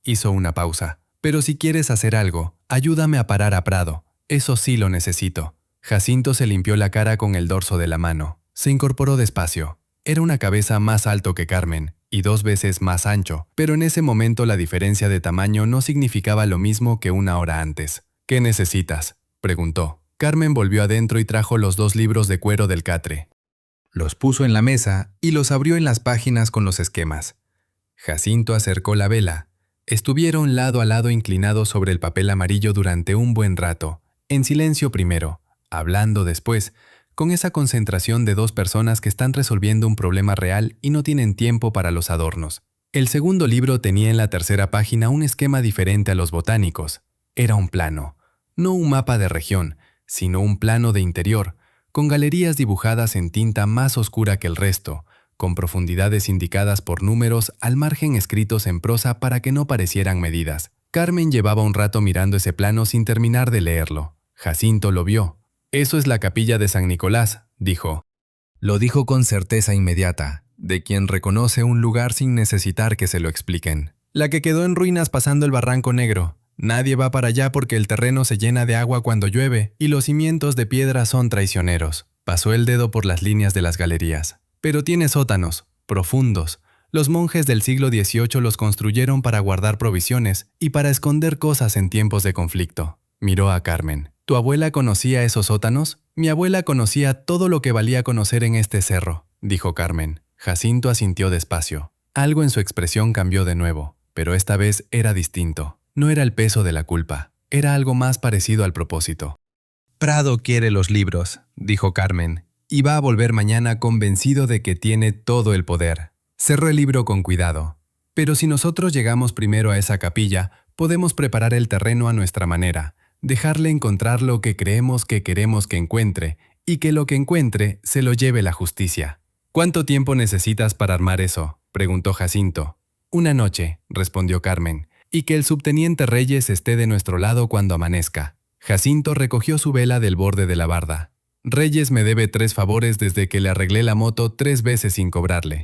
Hizo una pausa. Pero si quieres hacer algo, ayúdame a parar a Prado. Eso sí lo necesito. Jacinto se limpió la cara con el dorso de la mano. Se incorporó despacio. Era una cabeza más alto que Carmen, y 2 veces más ancho, pero en ese momento la diferencia de tamaño no significaba lo mismo que una hora antes. ¿Qué necesitas?, preguntó. Carmen volvió adentro y trajo los 2 libros de cuero del catre. Los puso en la mesa y los abrió en las páginas con los esquemas. Jacinto acercó la vela. Estuvieron lado a lado inclinados sobre el papel amarillo durante un buen rato, en silencio primero, hablando después, con esa concentración de 2 personas que están resolviendo un problema real y no tienen tiempo para los adornos. El segundo libro tenía en la tercera página un esquema diferente a los botánicos. Era un plano, no un mapa de región, sino un plano de interior, con galerías dibujadas en tinta más oscura que el resto, con profundidades indicadas por números al margen escritos en prosa para que no parecieran medidas. Carmen llevaba un rato mirando ese plano sin terminar de leerlo. Jacinto lo vio. Eso es la capilla de San Nicolás, dijo. Lo dijo con certeza inmediata, de quien reconoce un lugar sin necesitar que se lo expliquen. La que quedó en ruinas pasando el Barranco Negro. Nadie va para allá porque el terreno se llena de agua cuando llueve y los cimientos de piedra son traicioneros. Pasó el dedo por las líneas de las galerías. Pero tiene sótanos, profundos. Los monjes del siglo XVIII los construyeron para guardar provisiones y para esconder cosas en tiempos de conflicto. Miró a Carmen. ¿Tu abuela conocía esos sótanos? Mi abuela conocía todo lo que valía conocer en este cerro, dijo Carmen. Jacinto asintió despacio. Algo en su expresión cambió de nuevo, pero esta vez era distinto. No era el peso de la culpa, era algo más parecido al propósito. Prado quiere los libros, dijo Carmen, y va a volver mañana convencido de que tiene todo el poder. Cerró el libro con cuidado. Pero si nosotros llegamos primero a esa capilla, podemos preparar el terreno a nuestra manera, dejarle encontrar lo que creemos que queremos que encuentre, y que lo que encuentre se lo lleve la justicia. ¿Cuánto tiempo necesitas para armar eso?, preguntó Jacinto. Una noche, respondió Carmen, y que el subteniente Reyes esté de nuestro lado cuando amanezca. Jacinto recogió su vela del borde de la barda. Reyes me debe 3 favores desde que le arreglé la moto 3 veces sin cobrarle.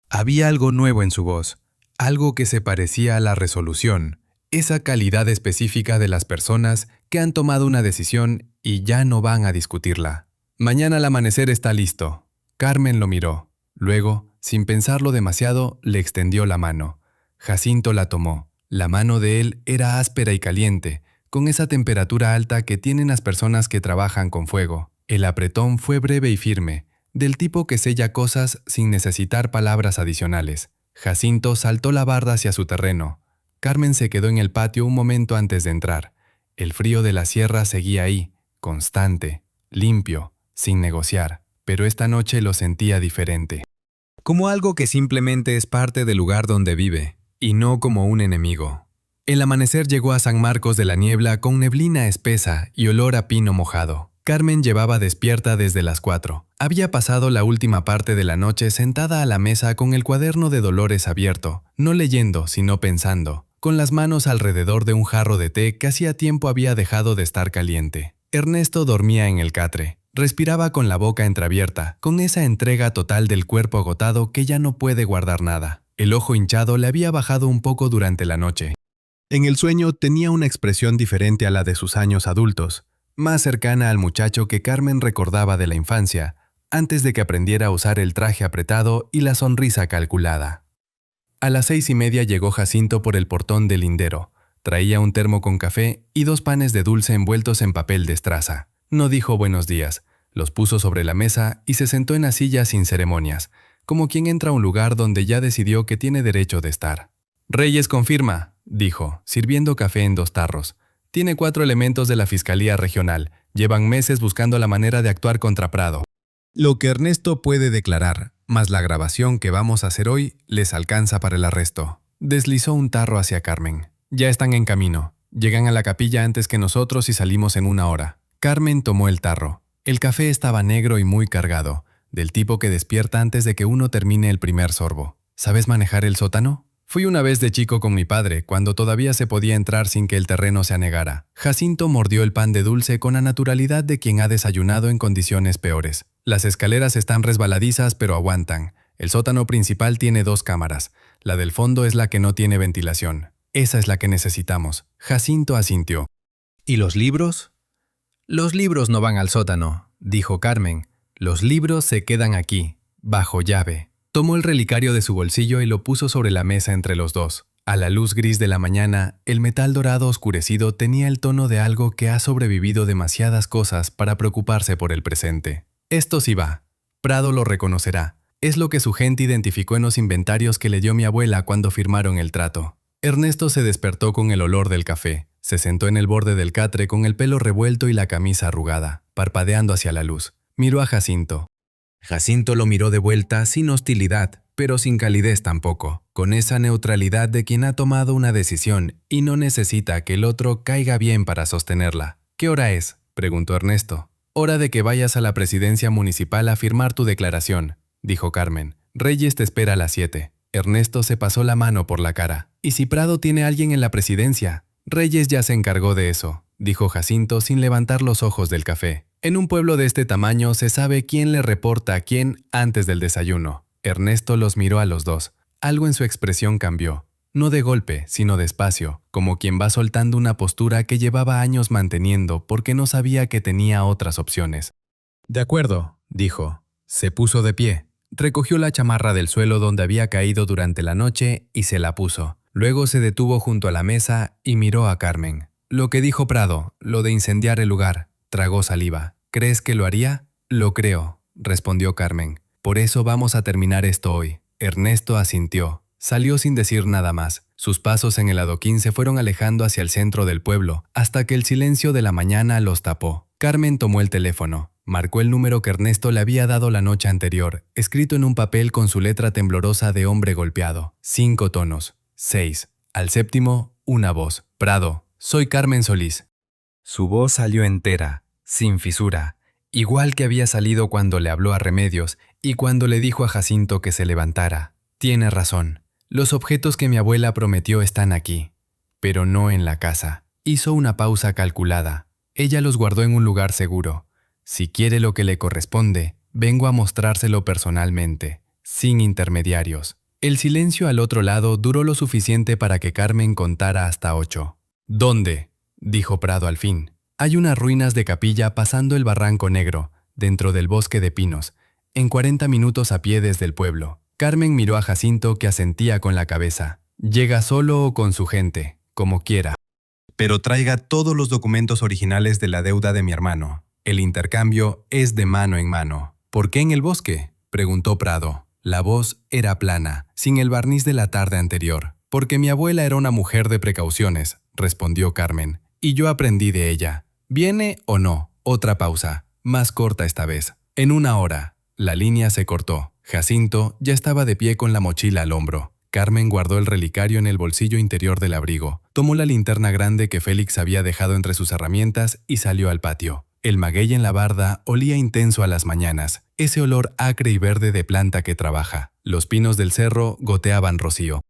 Había algo nuevo en su voz, algo que se parecía a la resolución, esa calidad específica de las personas que han tomado una decisión y ya no van a discutirla. Mañana al amanecer está listo. Carmen lo miró. Luego, sin pensarlo demasiado, le extendió la mano. Jacinto la tomó. La mano de él era áspera y caliente, con esa temperatura alta que tienen las personas que trabajan con fuego. El apretón fue breve y firme, del tipo que sella cosas sin necesitar palabras adicionales. Jacinto saltó la barda hacia su terreno. Carmen se quedó en el patio un momento antes de entrar. El frío de la sierra seguía ahí, constante, limpio, sin negociar, pero esta noche lo sentía diferente. Como algo que simplemente es parte del lugar donde vive, y no como un enemigo. El amanecer llegó a San Marcos de la Niebla con neblina espesa y olor a pino mojado. Carmen llevaba despierta desde las 4. Había pasado la última parte de la noche sentada a la mesa con el cuaderno de Dolores abierto, no leyendo, sino pensando, con las manos alrededor de un jarro de té que hacía tiempo había dejado de estar caliente. Ernesto dormía en el catre. Respiraba con la boca entreabierta, con esa entrega total del cuerpo agotado que ya no puede guardar nada. El ojo hinchado le había bajado un poco durante la noche. En el sueño tenía una expresión diferente a la de sus años adultos, más cercana al muchacho que Carmen recordaba de la infancia, antes de que aprendiera a usar el traje apretado y la sonrisa calculada. A las 6:30 llegó Jacinto por el portón del lindero. Traía un termo con café y 2 panes de dulce envueltos en papel de estraza. No dijo buenos días, los puso sobre la mesa y se sentó en la silla sin ceremonias, como quien entra a un lugar donde ya decidió que tiene derecho de estar. «Reyes confirma», dijo, sirviendo café en 2 tarros. «Tiene 4 elementos de la Fiscalía Regional. Llevan meses buscando la manera de actuar contra Prado. Lo que Ernesto puede declarar, más la grabación que vamos a hacer hoy, les alcanza para el arresto». Deslizó un tarro hacia Carmen. «Ya están en camino. Llegan a la capilla antes que nosotros y salimos en 1 hora». Carmen tomó el tarro. El café estaba negro y muy cargado, del tipo que despierta antes de que uno termine el primer sorbo. «¿Sabes manejar el sótano?» «Fui una vez de chico con mi padre, cuando todavía se podía entrar sin que el terreno se anegara». Jacinto mordió el pan de dulce con la naturalidad de quien ha desayunado en condiciones peores. «Las escaleras están resbaladizas, pero aguantan. El sótano principal tiene 2 cámaras. La del fondo es la que no tiene ventilación. Esa es la que necesitamos». Jacinto asintió. «¿Y los libros?» «Los libros no van al sótano», dijo Carmen. «Los libros se quedan aquí, bajo llave». Tomó el relicario de su bolsillo y lo puso sobre la mesa entre los dos. A la luz gris de la mañana, el metal dorado oscurecido tenía el tono de algo que ha sobrevivido demasiadas cosas para preocuparse por el presente. Esto sí va. Prado lo reconocerá. Es lo que su gente identificó en los inventarios que le dio mi abuela cuando firmaron el trato. Ernesto se despertó con el olor del café. Se sentó en el borde del catre con el pelo revuelto y la camisa arrugada, parpadeando hacia la luz. Miró a Jacinto. Jacinto lo miró de vuelta sin hostilidad, pero sin calidez tampoco, con esa neutralidad de quien ha tomado una decisión y no necesita que el otro caiga bien para sostenerla. «¿Qué hora es?», preguntó Ernesto. «Hora de que vayas a la presidencia municipal a firmar tu declaración», dijo Carmen. «Reyes te espera a las 7». Ernesto se pasó la mano por la cara. «¿Y si Prado tiene a alguien en la presidencia?» «Reyes ya se encargó de eso», dijo Jacinto sin levantar los ojos del café. En un pueblo de este tamaño se sabe quién le reporta a quién antes del desayuno. Ernesto los miró a los dos. Algo en su expresión cambió. No de golpe, sino despacio, como quien va soltando una postura que llevaba años manteniendo porque no sabía que tenía otras opciones. De acuerdo, dijo. Se puso de pie. Recogió la chamarra del suelo donde había caído durante la noche y se la puso. Luego se detuvo junto a la mesa y miró a Carmen. Lo que dijo Prado, lo de incendiar el lugar, tragó saliva. ¿Crees que lo haría? Lo creo, respondió Carmen. Por eso vamos a terminar esto hoy. Ernesto asintió. Salió sin decir nada más. Sus pasos en el adoquín se fueron alejando hacia el centro del pueblo, hasta que el silencio de la mañana los tapó. Carmen tomó el teléfono. Marcó el número que Ernesto le había dado la noche anterior, escrito en un papel con su letra temblorosa de hombre golpeado. 5 tonos. 6. Al séptimo, una voz. Prado, soy Carmen Solís. Su voz salió entera, sin fisura, igual que había salido cuando le habló a Remedios y cuando le dijo a Jacinto que se levantara. Tiene razón. Los objetos que mi abuela prometió están aquí, pero no en la casa. Hizo una pausa calculada. Ella los guardó en un lugar seguro. Si quiere lo que le corresponde, vengo a mostrárselo personalmente, sin intermediarios. El silencio al otro lado duró lo suficiente para que Carmen contara hasta 8. ¿Dónde?, dijo Prado al fin. Hay unas ruinas de capilla pasando el Barranco Negro, dentro del bosque de pinos, en 40 minutos a pie desde el pueblo. Carmen miró a Jacinto, que asentía con la cabeza. Llega solo o con su gente, como quiera. Pero traiga todos los documentos originales de la deuda de mi hermano. El intercambio es de mano en mano. ¿Por qué en el bosque?, preguntó Prado. La voz era plana, sin el barniz de la tarde anterior. Porque mi abuela era una mujer de precauciones, respondió Carmen, y yo aprendí de ella. ¿Viene o no? Otra pausa, más corta esta vez. En 1 hora. La línea se cortó. Jacinto ya estaba de pie con la mochila al hombro. Carmen guardó el relicario en el bolsillo interior del abrigo. Tomó la linterna grande que Félix había dejado entre sus herramientas y salió al patio. El maguey en la barda olía intenso a las mañanas, ese olor acre y verde de planta que trabaja. Los pinos del cerro goteaban rocío.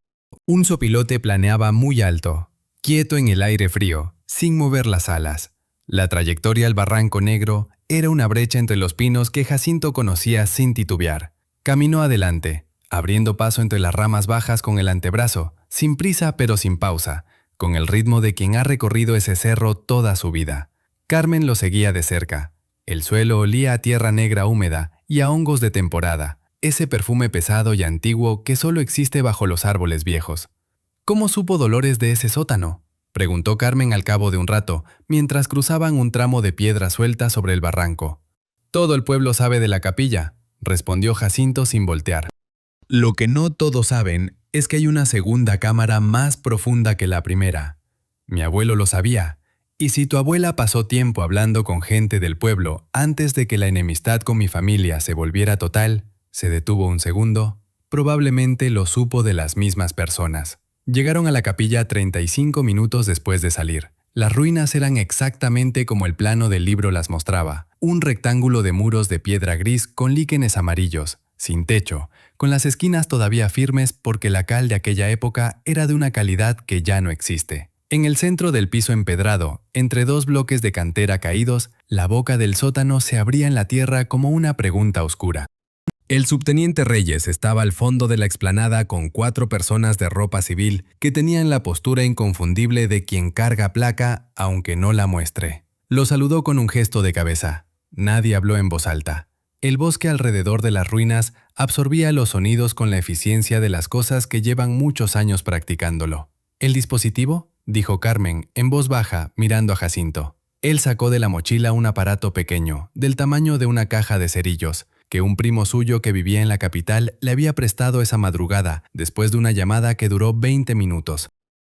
Un sopilote planeaba muy alto, quieto en el aire frío, sin mover las alas. La trayectoria al Barranco Negro era una brecha entre los pinos que Jacinto conocía sin titubear. Caminó adelante, abriendo paso entre las ramas bajas con el antebrazo, sin prisa pero sin pausa, con el ritmo de quien ha recorrido ese cerro toda su vida. Carmen lo seguía de cerca. El suelo olía a tierra negra húmeda y a hongos de temporada, ese perfume pesado y antiguo que solo existe bajo los árboles viejos. ¿Cómo supo Dolores de ese sótano?, preguntó Carmen al cabo de un rato, mientras cruzaban un tramo de piedra suelta sobre el barranco. Todo el pueblo sabe de la capilla, respondió Jacinto sin voltear. Lo que no todos saben es que hay una segunda cámara más profunda que la primera. Mi abuelo lo sabía, y si tu abuela pasó tiempo hablando con gente del pueblo antes de que la enemistad con mi familia se volviera total, se detuvo un segundo, probablemente lo supo de las mismas personas. Llegaron a la capilla 35 minutos después de salir. Las ruinas eran exactamente como el plano del libro las mostraba, un rectángulo de muros de piedra gris con líquenes amarillos, sin techo, con las esquinas todavía firmes porque la cal de aquella época era de una calidad que ya no existe. En el centro del piso empedrado, entre 2 bloques de cantera caídos, la boca del sótano se abría en la tierra como una pregunta oscura. El subteniente Reyes estaba al fondo de la explanada con 4 personas de ropa civil que tenían la postura inconfundible de quien carga placa aunque no la muestre. Lo saludó con un gesto de cabeza. Nadie habló en voz alta. El bosque alrededor de las ruinas absorbía los sonidos con la eficiencia de las cosas que llevan muchos años practicándolo. ¿El dispositivo?, dijo Carmen en voz baja mirando a Jacinto. Él sacó de la mochila un aparato pequeño, del tamaño de una caja de cerillos, que un primo suyo que vivía en la capital le había prestado esa madrugada, después de una llamada que duró 20 minutos.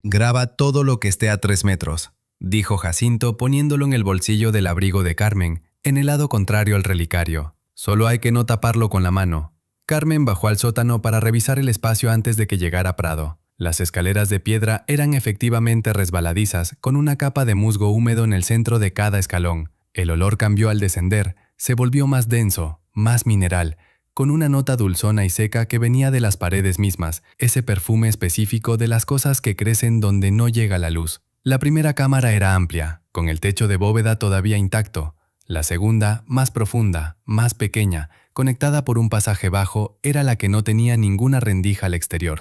«Graba todo lo que esté a 3 metros», dijo Jacinto poniéndolo en el bolsillo del abrigo de Carmen, en el lado contrario al relicario. «Solo hay que no taparlo con la mano». Carmen bajó al sótano para revisar el espacio antes de que llegara Prado. Las escaleras de piedra eran efectivamente resbaladizas, con una capa de musgo húmedo en el centro de cada escalón. El olor cambió al descender, se volvió más denso, más mineral, con una nota dulzona y seca que venía de las paredes mismas, ese perfume específico de las cosas que crecen donde no llega la luz. La primera cámara era amplia, con el techo de bóveda todavía intacto. La segunda, más profunda, más pequeña, conectada por un pasaje bajo, era la que no tenía ninguna rendija al exterior.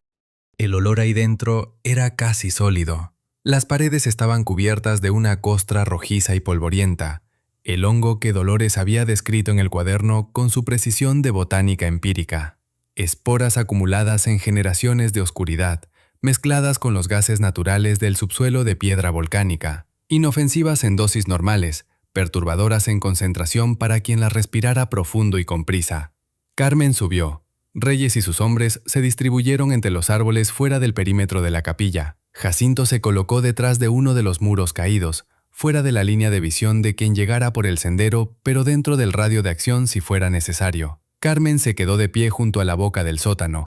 El olor ahí dentro era casi sólido. Las paredes estaban cubiertas de una costra rojiza y polvorienta, el hongo que Dolores había descrito en el cuaderno con su precisión de botánica empírica. Esporas acumuladas en generaciones de oscuridad, mezcladas con los gases naturales del subsuelo de piedra volcánica, inofensivas en dosis normales, perturbadoras en concentración para quien las respirara profundo y con prisa. Carmen subió. Reyes y sus hombres se distribuyeron entre los árboles fuera del perímetro de la capilla. Jacinto se colocó detrás de uno de los muros caídos, fuera de la línea de visión de quien llegara por el sendero, pero dentro del radio de acción si fuera necesario. Carmen se quedó de pie junto a la boca del sótano.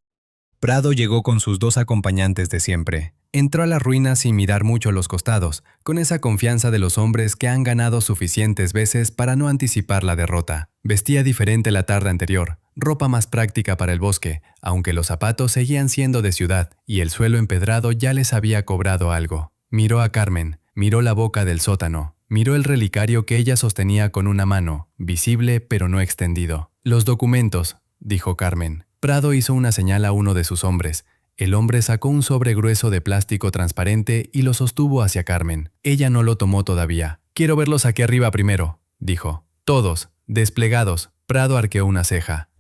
Prado llegó con sus dos acompañantes de siempre. Entró a las ruinas sin mirar mucho los costados, con esa confianza de los hombres que han ganado suficientes veces para no anticipar la derrota. Vestía diferente la tarde anterior, ropa más práctica para el bosque, aunque los zapatos seguían siendo de ciudad y el suelo empedrado ya les había cobrado algo. Miró a Carmen, miró la boca del sótano, miró el relicario que ella sostenía con una mano, visible pero no extendido. «Los documentos», dijo Carmen. Prado hizo una señal a uno de sus hombres. El hombre sacó un sobre grueso de plástico transparente y lo sostuvo hacia Carmen. Ella no lo tomó todavía. «Quiero verlos aquí arriba primero», dijo. «Todos, desplegados». Prado arqueó una ceja.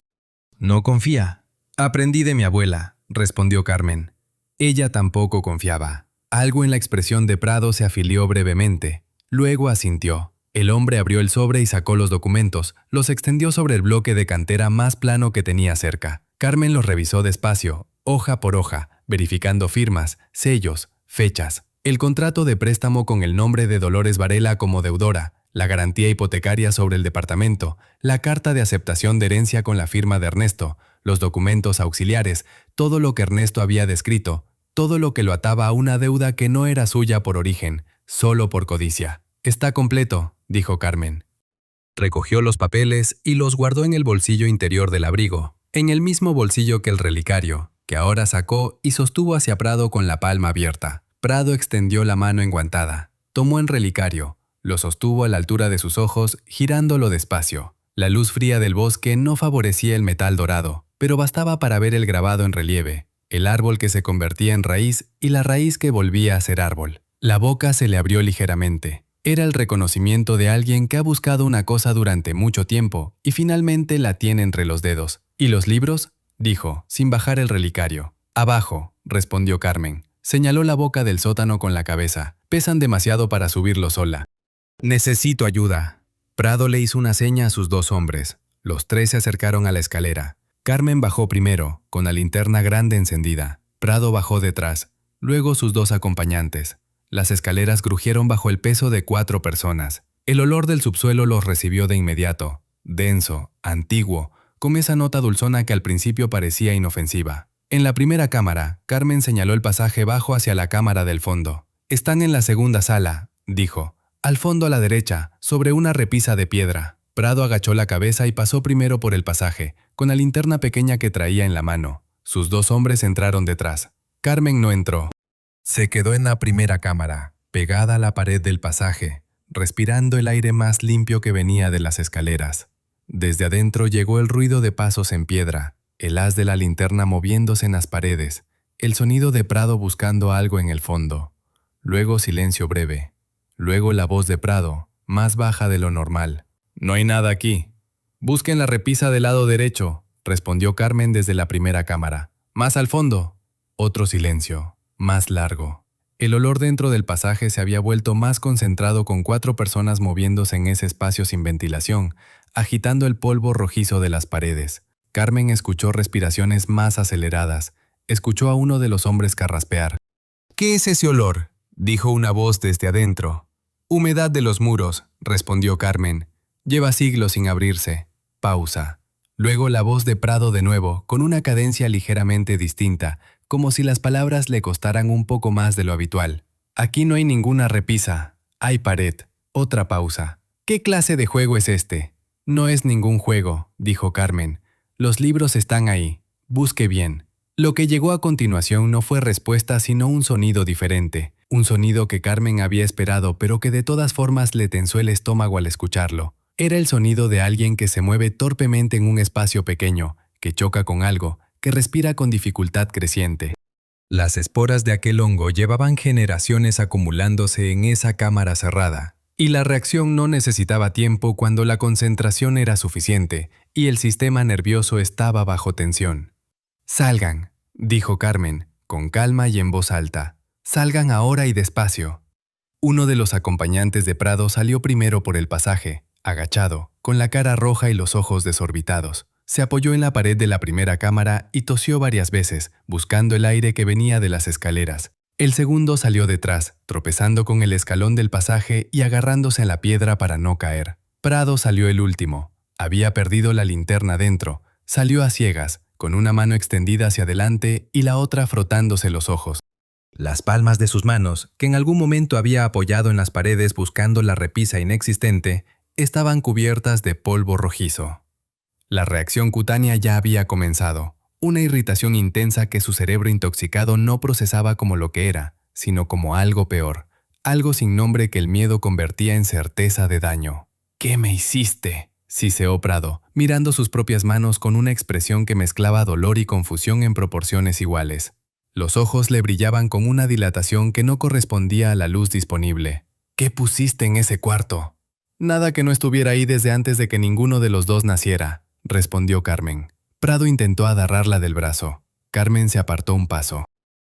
«No confía». «Aprendí de mi abuela», respondió Carmen. Ella tampoco confiaba. Algo en la expresión de Prado se afilió brevemente. Luego asintió. El hombre abrió el sobre y sacó los documentos. Los extendió sobre el bloque de cantera más plano que tenía cerca. Carmen los revisó despacio, hoja por hoja, verificando firmas, sellos, fechas. El contrato de préstamo con el nombre de Dolores Varela como deudora, la garantía hipotecaria sobre el departamento, la carta de aceptación de herencia con la firma de Ernesto, los documentos auxiliares, todo lo que Ernesto había descrito, todo lo que lo ataba a una deuda que no era suya por origen, solo por codicia. «Está completo», dijo Carmen. Recogió los papeles y los guardó en el bolsillo interior del abrigo, en el mismo bolsillo que el relicario, que ahora sacó y sostuvo hacia Prado con la palma abierta. Prado extendió la mano enguantada, tomó el relicario, lo sostuvo a la altura de sus ojos, girándolo despacio. La luz fría del bosque no favorecía el metal dorado, pero bastaba para ver el grabado en relieve, el árbol que se convertía en raíz y la raíz que volvía a ser árbol. La boca se le abrió ligeramente. Era el reconocimiento de alguien que ha buscado una cosa durante mucho tiempo y finalmente la tiene entre los dedos. «¿Y los libros?», dijo, sin bajar el relicario. «Abajo», respondió Carmen. Señaló la boca del sótano con la cabeza. «Pesan demasiado para subirlo sola». «Necesito ayuda». Prado le hizo una seña a sus dos hombres. Los tres se acercaron a la escalera. Carmen bajó primero, con la linterna grande encendida. Prado bajó detrás, luego sus dos acompañantes. Las escaleras crujieron bajo el peso de 4 personas. El olor del subsuelo los recibió de inmediato, denso, antiguo, con esa nota dulzona que al principio parecía inofensiva. En la primera cámara, Carmen señaló el pasaje bajo hacia la cámara del fondo. «Están en la segunda sala», dijo. «Al fondo a la derecha, sobre una repisa de piedra». Prado agachó la cabeza y pasó primero por el pasaje, con la linterna pequeña que traía en la mano. Sus dos hombres entraron detrás. Carmen no entró. Se quedó en la primera cámara, pegada a la pared del pasaje, respirando el aire más limpio que venía de las escaleras. Desde adentro llegó el ruido de pasos en piedra, el haz de la linterna moviéndose en las paredes, el sonido de Prado buscando algo en el fondo. Luego silencio breve. Luego la voz de Prado, más baja de lo normal. «No hay nada aquí». «Busquen la repisa del lado derecho», respondió Carmen desde la primera cámara. «Más al fondo». Otro silencio, más largo. El olor dentro del pasaje se había vuelto más concentrado con 4 personas moviéndose en ese espacio sin ventilación, agitando el polvo rojizo de las paredes. Carmen escuchó respiraciones más aceleradas. Escuchó a uno de los hombres carraspear. «¿Qué es ese olor?», dijo una voz desde adentro. «Humedad de los muros», respondió Carmen. «Lleva siglos sin abrirse». Pausa. Luego la voz de Prado de nuevo, con una cadencia ligeramente distinta, como si las palabras le costaran un poco más de lo habitual. «Aquí no hay ninguna repisa. Hay pared». Otra pausa. «¿Qué clase de juego es este?» «No es ningún juego», dijo Carmen. «Los libros están ahí. Busque bien». Lo que llegó a continuación no fue respuesta sino un sonido diferente. Un sonido que Carmen había esperado pero que de todas formas le tensó el estómago al escucharlo. Era el sonido de alguien que se mueve torpemente en un espacio pequeño, que choca con algo, que respira con dificultad creciente. Las esporas de aquel hongo llevaban generaciones acumulándose en esa cámara cerrada, y la reacción no necesitaba tiempo cuando la concentración era suficiente y el sistema nervioso estaba bajo tensión. «Salgan», dijo Carmen, con calma y en voz alta. «Salgan ahora y despacio». Uno de los acompañantes de Prado salió primero por el pasaje, agachado, con la cara roja y los ojos desorbitados. Se apoyó en la pared de la primera cámara y tosió varias veces, buscando el aire que venía de las escaleras. El segundo salió detrás, tropezando con el escalón del pasaje y agarrándose a la piedra para no caer. Prado salió el último. Había perdido la linterna dentro. Salió a ciegas, con una mano extendida hacia adelante y la otra frotándose los ojos. Las palmas de sus manos, que en algún momento había apoyado en las paredes buscando la repisa inexistente, estaban cubiertas de polvo rojizo. La reacción cutánea ya había comenzado, una irritación intensa que su cerebro intoxicado no procesaba como lo que era, sino como algo peor, algo sin nombre que el miedo convertía en certeza de daño. «¿Qué me hiciste?», siseó Prado, mirando sus propias manos con una expresión que mezclaba dolor y confusión en proporciones iguales. Los ojos le brillaban con una dilatación que no correspondía a la luz disponible. «¿Qué pusiste en ese cuarto?». «Nada que no estuviera ahí desde antes de que ninguno de los dos naciera», respondió Carmen. Prado intentó agarrarla del brazo. Carmen se apartó un paso.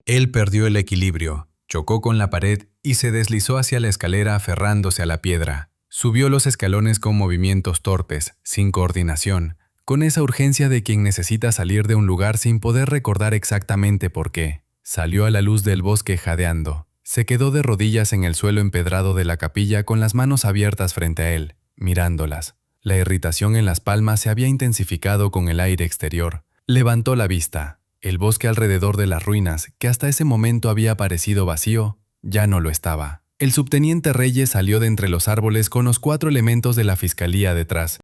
Él perdió el equilibrio, chocó con la pared y se deslizó hacia la escalera aferrándose a la piedra. Subió los escalones con movimientos torpes, sin coordinación, con esa urgencia de quien necesita salir de un lugar sin poder recordar exactamente por qué. Salió a la luz del bosque jadeando. Se quedó de rodillas en el suelo empedrado de la capilla con las manos abiertas frente a él, mirándolas. La irritación en las palmas se había intensificado con el aire exterior. Levantó la vista. El bosque alrededor de las ruinas, que hasta ese momento había parecido vacío, ya no lo estaba. El subteniente Reyes salió de entre los árboles con los 4 elementos de la fiscalía detrás.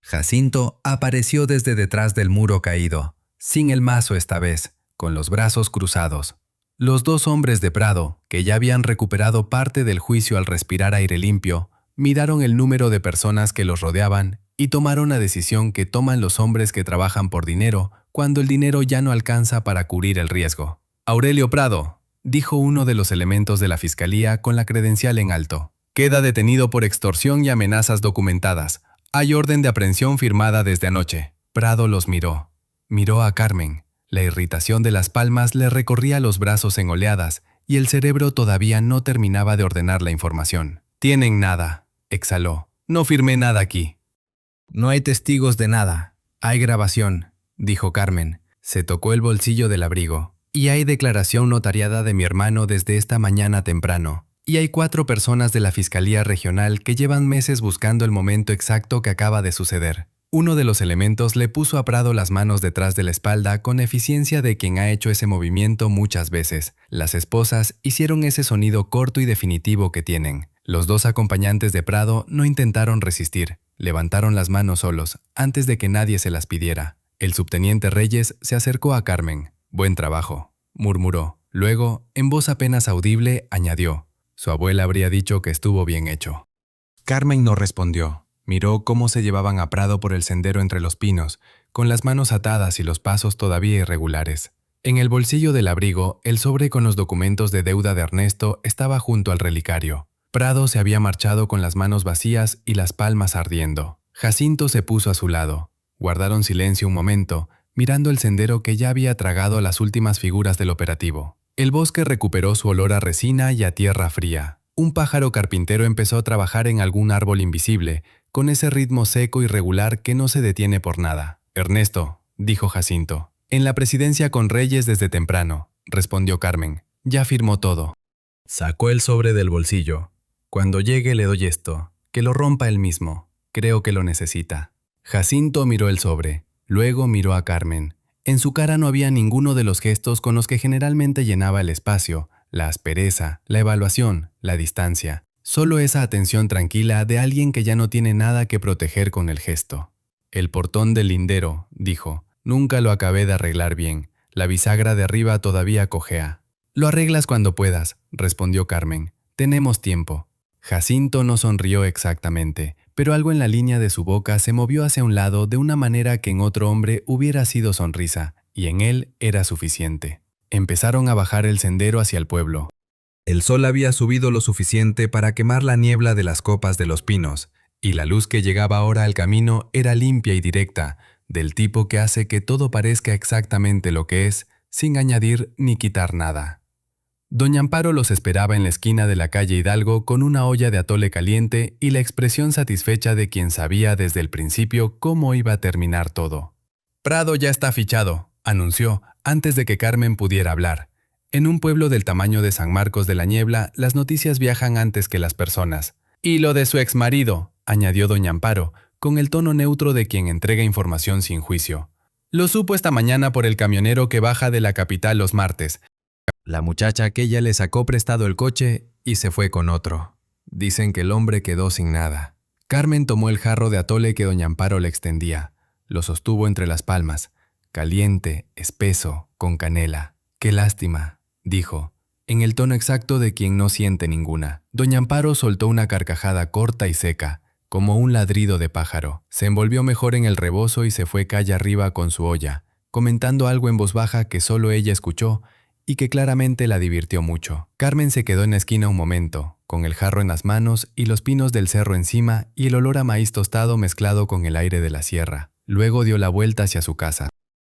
Jacinto apareció desde detrás del muro caído, sin el mazo esta vez, con los brazos cruzados. Los 2 hombres de Prado, que ya habían recuperado parte del juicio al respirar aire limpio, miraron el número de personas que los rodeaban y tomaron la decisión que toman los hombres que trabajan por dinero cuando el dinero ya no alcanza para cubrir el riesgo. «Aurelio Prado», dijo uno de los elementos de la fiscalía con la credencial en alto. «Queda detenido por extorsión y amenazas documentadas. Hay orden de aprehensión firmada desde anoche». Prado los miró. Miró a Carmen. La irritación de las palmas le recorría los brazos en oleadas y el cerebro todavía no terminaba de ordenar la información. «Tienen nada», exhaló. «No firmé nada aquí». «No hay testigos de nada. Hay grabación», dijo Carmen. Se tocó el bolsillo del abrigo. «Y hay declaración notariada de mi hermano desde esta mañana temprano. Y hay 4 personas de la Fiscalía Regional que llevan meses buscando el momento exacto que acaba de suceder». Uno de los elementos le puso a Prado las manos detrás de la espalda con eficiencia de quien ha hecho ese movimiento muchas veces. Las esposas hicieron ese sonido corto y definitivo que tienen. Los 2 acompañantes de Prado no intentaron resistir. Levantaron las manos solos, antes de que nadie se las pidiera. El subteniente Reyes se acercó a Carmen. «Buen trabajo», murmuró. Luego, en voz apenas audible, añadió. Su abuela habría dicho que estuvo bien hecho. Carmen no respondió. Miró cómo se llevaban a Prado por el sendero entre los pinos, con las manos atadas y los pasos todavía irregulares. En el bolsillo del abrigo, el sobre con los documentos de deuda de Ernesto estaba junto al relicario. Prado se había marchado con las manos vacías y las palmas ardiendo. Jacinto se puso a su lado. Guardaron silencio un momento, mirando el sendero que ya había tragado las últimas figuras del operativo. El bosque recuperó su olor a resina y a tierra fría. Un pájaro carpintero empezó a trabajar en algún árbol invisible, con ese ritmo seco y regular que no se detiene por nada. «Ernesto», dijo Jacinto. «En la presidencia con Reyes desde temprano», respondió Carmen. «Ya firmó todo». Sacó el sobre del bolsillo. «Cuando llegue le doy esto. Que lo rompa él mismo. Creo que lo necesita». Jacinto miró el sobre. Luego miró a Carmen. En su cara no había ninguno de los gestos con los que generalmente llenaba el espacio, la aspereza, la evaluación, la distancia. Solo esa atención tranquila de alguien que ya no tiene nada que proteger con el gesto. «El portón del lindero», dijo. «Nunca lo acabé de arreglar bien. La bisagra de arriba todavía cojea». «Lo arreglas cuando puedas», respondió Carmen. «Tenemos tiempo». Jacinto no sonrió exactamente, pero algo en la línea de su boca se movió hacia un lado de una manera que en otro hombre hubiera sido sonrisa, y en él era suficiente. Empezaron a bajar el sendero hacia el pueblo. El sol había subido lo suficiente para quemar la niebla de las copas de los pinos, y la luz que llegaba ahora al camino era limpia y directa, del tipo que hace que todo parezca exactamente lo que es, sin añadir ni quitar nada. Doña Amparo los esperaba en la esquina de la calle Hidalgo con una olla de atole caliente y la expresión satisfecha de quien sabía desde el principio cómo iba a terminar todo. «Prado ya está fichado», anunció, antes de que Carmen pudiera hablar. En un pueblo del tamaño de San Marcos de la Niebla, las noticias viajan antes que las personas. «Y lo de su exmarido», añadió doña Amparo, con el tono neutro de quien entrega información sin juicio. «Lo supo esta mañana por el camionero que baja de la capital los martes. La muchacha aquella le sacó prestado el coche y se fue con otro. Dicen que el hombre quedó sin nada». Carmen tomó el jarro de atole que doña Amparo le extendía. Lo sostuvo entre las palmas. Caliente, espeso, con canela. «Qué lástima», dijo, en el tono exacto de quien no siente ninguna. Doña Amparo soltó una carcajada corta y seca, como un ladrido de pájaro. Se envolvió mejor en el rebozo y se fue calle arriba con su olla, comentando algo en voz baja que solo ella escuchó y que claramente la divirtió mucho. Carmen se quedó en la esquina un momento, con el jarro en las manos y los pinos del cerro encima y el olor a maíz tostado mezclado con el aire de la sierra. Luego dio la vuelta hacia su casa.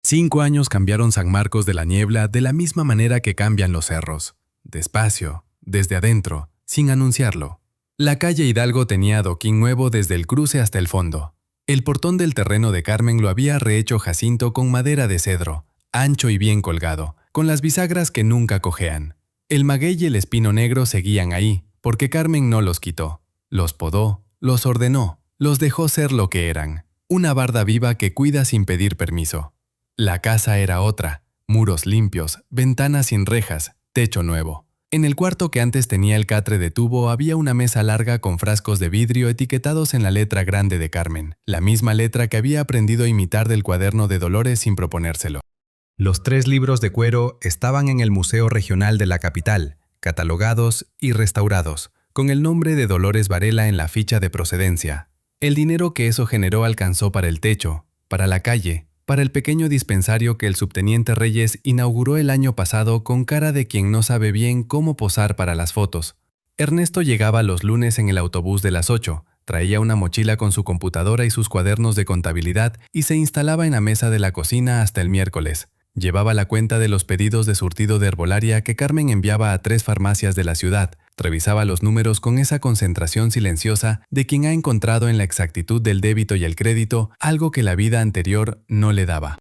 5 años cambiaron San Marcos de la Niebla de la misma manera que cambian los cerros. Despacio, desde adentro, sin anunciarlo. La calle Hidalgo tenía adoquín nuevo desde el cruce hasta el fondo. El portón del terreno de Carmen lo había rehecho Jacinto con madera de cedro, ancho y bien colgado, con las bisagras que nunca cojean. El maguey y el espino negro seguían ahí, porque Carmen no los quitó. Los podó, los ordenó, los dejó ser lo que eran. Una barda viva que cuida sin pedir permiso. La casa era otra, muros limpios, ventanas sin rejas, techo nuevo. En el cuarto que antes tenía el catre de tubo había una mesa larga con frascos de vidrio etiquetados en la letra grande de Carmen, la misma letra que había aprendido a imitar del cuaderno de Dolores sin proponérselo. Los 3 libros de cuero estaban en el Museo Regional de la capital, catalogados y restaurados, con el nombre de Dolores Varela en la ficha de procedencia. El dinero que eso generó alcanzó para el techo, para la calle, para el pequeño dispensario que el subteniente Reyes inauguró el año pasado con cara de quien no sabe bien cómo posar para las fotos. Ernesto llegaba los lunes en el autobús de las 8, traía una mochila con su computadora y sus cuadernos de contabilidad y se instalaba en la mesa de la cocina hasta el miércoles. Llevaba la cuenta de los pedidos de surtido de herbolaria que Carmen enviaba a 3 farmacias de la ciudad. Revisaba los números con esa concentración silenciosa de quien ha encontrado en la exactitud del débito y el crédito algo que la vida anterior no le daba.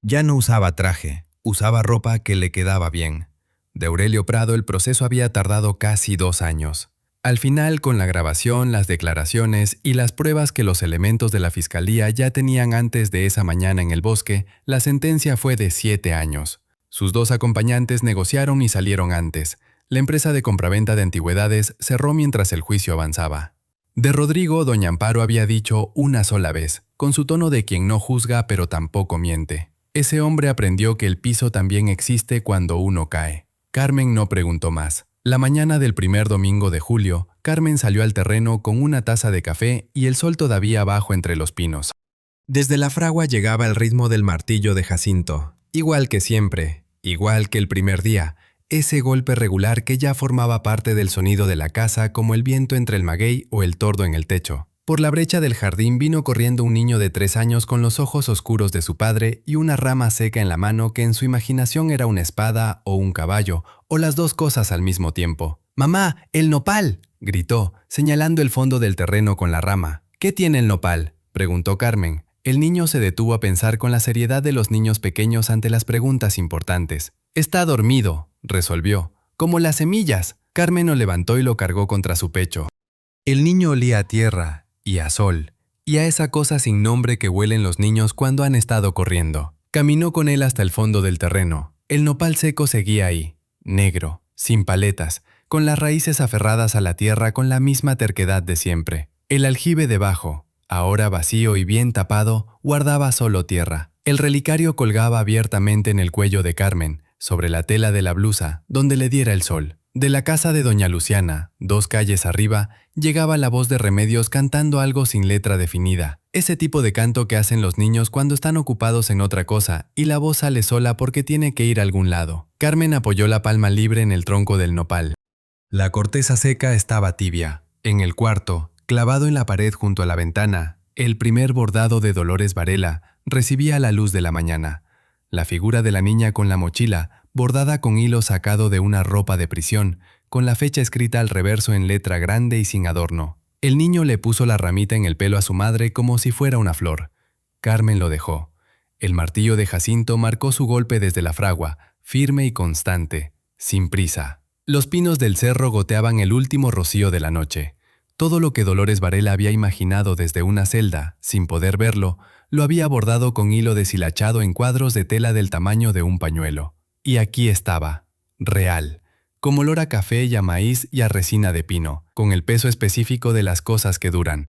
Ya no usaba traje, usaba ropa que le quedaba bien. De Aurelio Prado el proceso había tardado casi 2 años. Al final, con la grabación, las declaraciones y las pruebas que los elementos de la fiscalía ya tenían antes de esa mañana en el bosque, la sentencia fue de 7 años. Sus 2 acompañantes negociaron y salieron antes. La empresa de compraventa de antigüedades cerró mientras el juicio avanzaba. De Rodrigo, doña Amparo había dicho una sola vez, con su tono de quien no juzga pero tampoco miente. Ese hombre aprendió que el piso también existe cuando uno cae. Carmen no preguntó más. La mañana del primer domingo de julio, Carmen salió al terreno con una taza de café y el sol todavía abajo entre los pinos. Desde la fragua llegaba el ritmo del martillo de Jacinto, igual que siempre, igual que el primer día, ese golpe regular que ya formaba parte del sonido de la casa como el viento entre el maguey o el tordo en el techo. Por la brecha del jardín vino corriendo un niño de 3 años con los ojos oscuros de su padre y una rama seca en la mano que en su imaginación era una espada o un caballo, o las 2 cosas al mismo tiempo. «¡Mamá, el nopal!», gritó, señalando el fondo del terreno con la rama. «¿Qué tiene el nopal?», preguntó Carmen. El niño se detuvo a pensar con la seriedad de los niños pequeños ante las preguntas importantes. «Está dormido», resolvió. «Como las semillas». Carmen lo levantó y lo cargó contra su pecho. El niño olía a tierra y a sol, y a esa cosa sin nombre que huelen los niños cuando han estado corriendo. Caminó con él hasta el fondo del terreno. El nopal seco seguía ahí, negro, sin paletas, con las raíces aferradas a la tierra con la misma terquedad de siempre. El aljibe debajo, ahora vacío y bien tapado, guardaba solo tierra. El relicario colgaba abiertamente en el cuello de Carmen, sobre la tela de la blusa, donde le diera el sol. De la casa de doña Luciana, 2 calles arriba, llegaba la voz de Remedios cantando algo sin letra definida. Ese tipo de canto que hacen los niños cuando están ocupados en otra cosa y la voz sale sola porque tiene que ir a algún lado. Carmen apoyó la palma libre en el tronco del nopal. La corteza seca estaba tibia. En el cuarto, clavado en la pared junto a la ventana, el primer bordado de Dolores Varela recibía la luz de la mañana. La figura de la niña con la mochila, bordada con hilo sacado de una ropa de prisión, con la fecha escrita al reverso en letra grande y sin adorno. El niño le puso la ramita en el pelo a su madre como si fuera una flor. Carmen lo dejó. El martillo de Jacinto marcó su golpe desde la fragua, firme y constante, sin prisa. Los pinos del cerro goteaban el último rocío de la noche. Todo lo que Dolores Varela había imaginado desde una celda, sin poder verlo, lo había bordado con hilo deshilachado en cuadros de tela del tamaño de un pañuelo. Y aquí estaba, real, como olor a café y a maíz y a resina de pino, con el peso específico de las cosas que duran.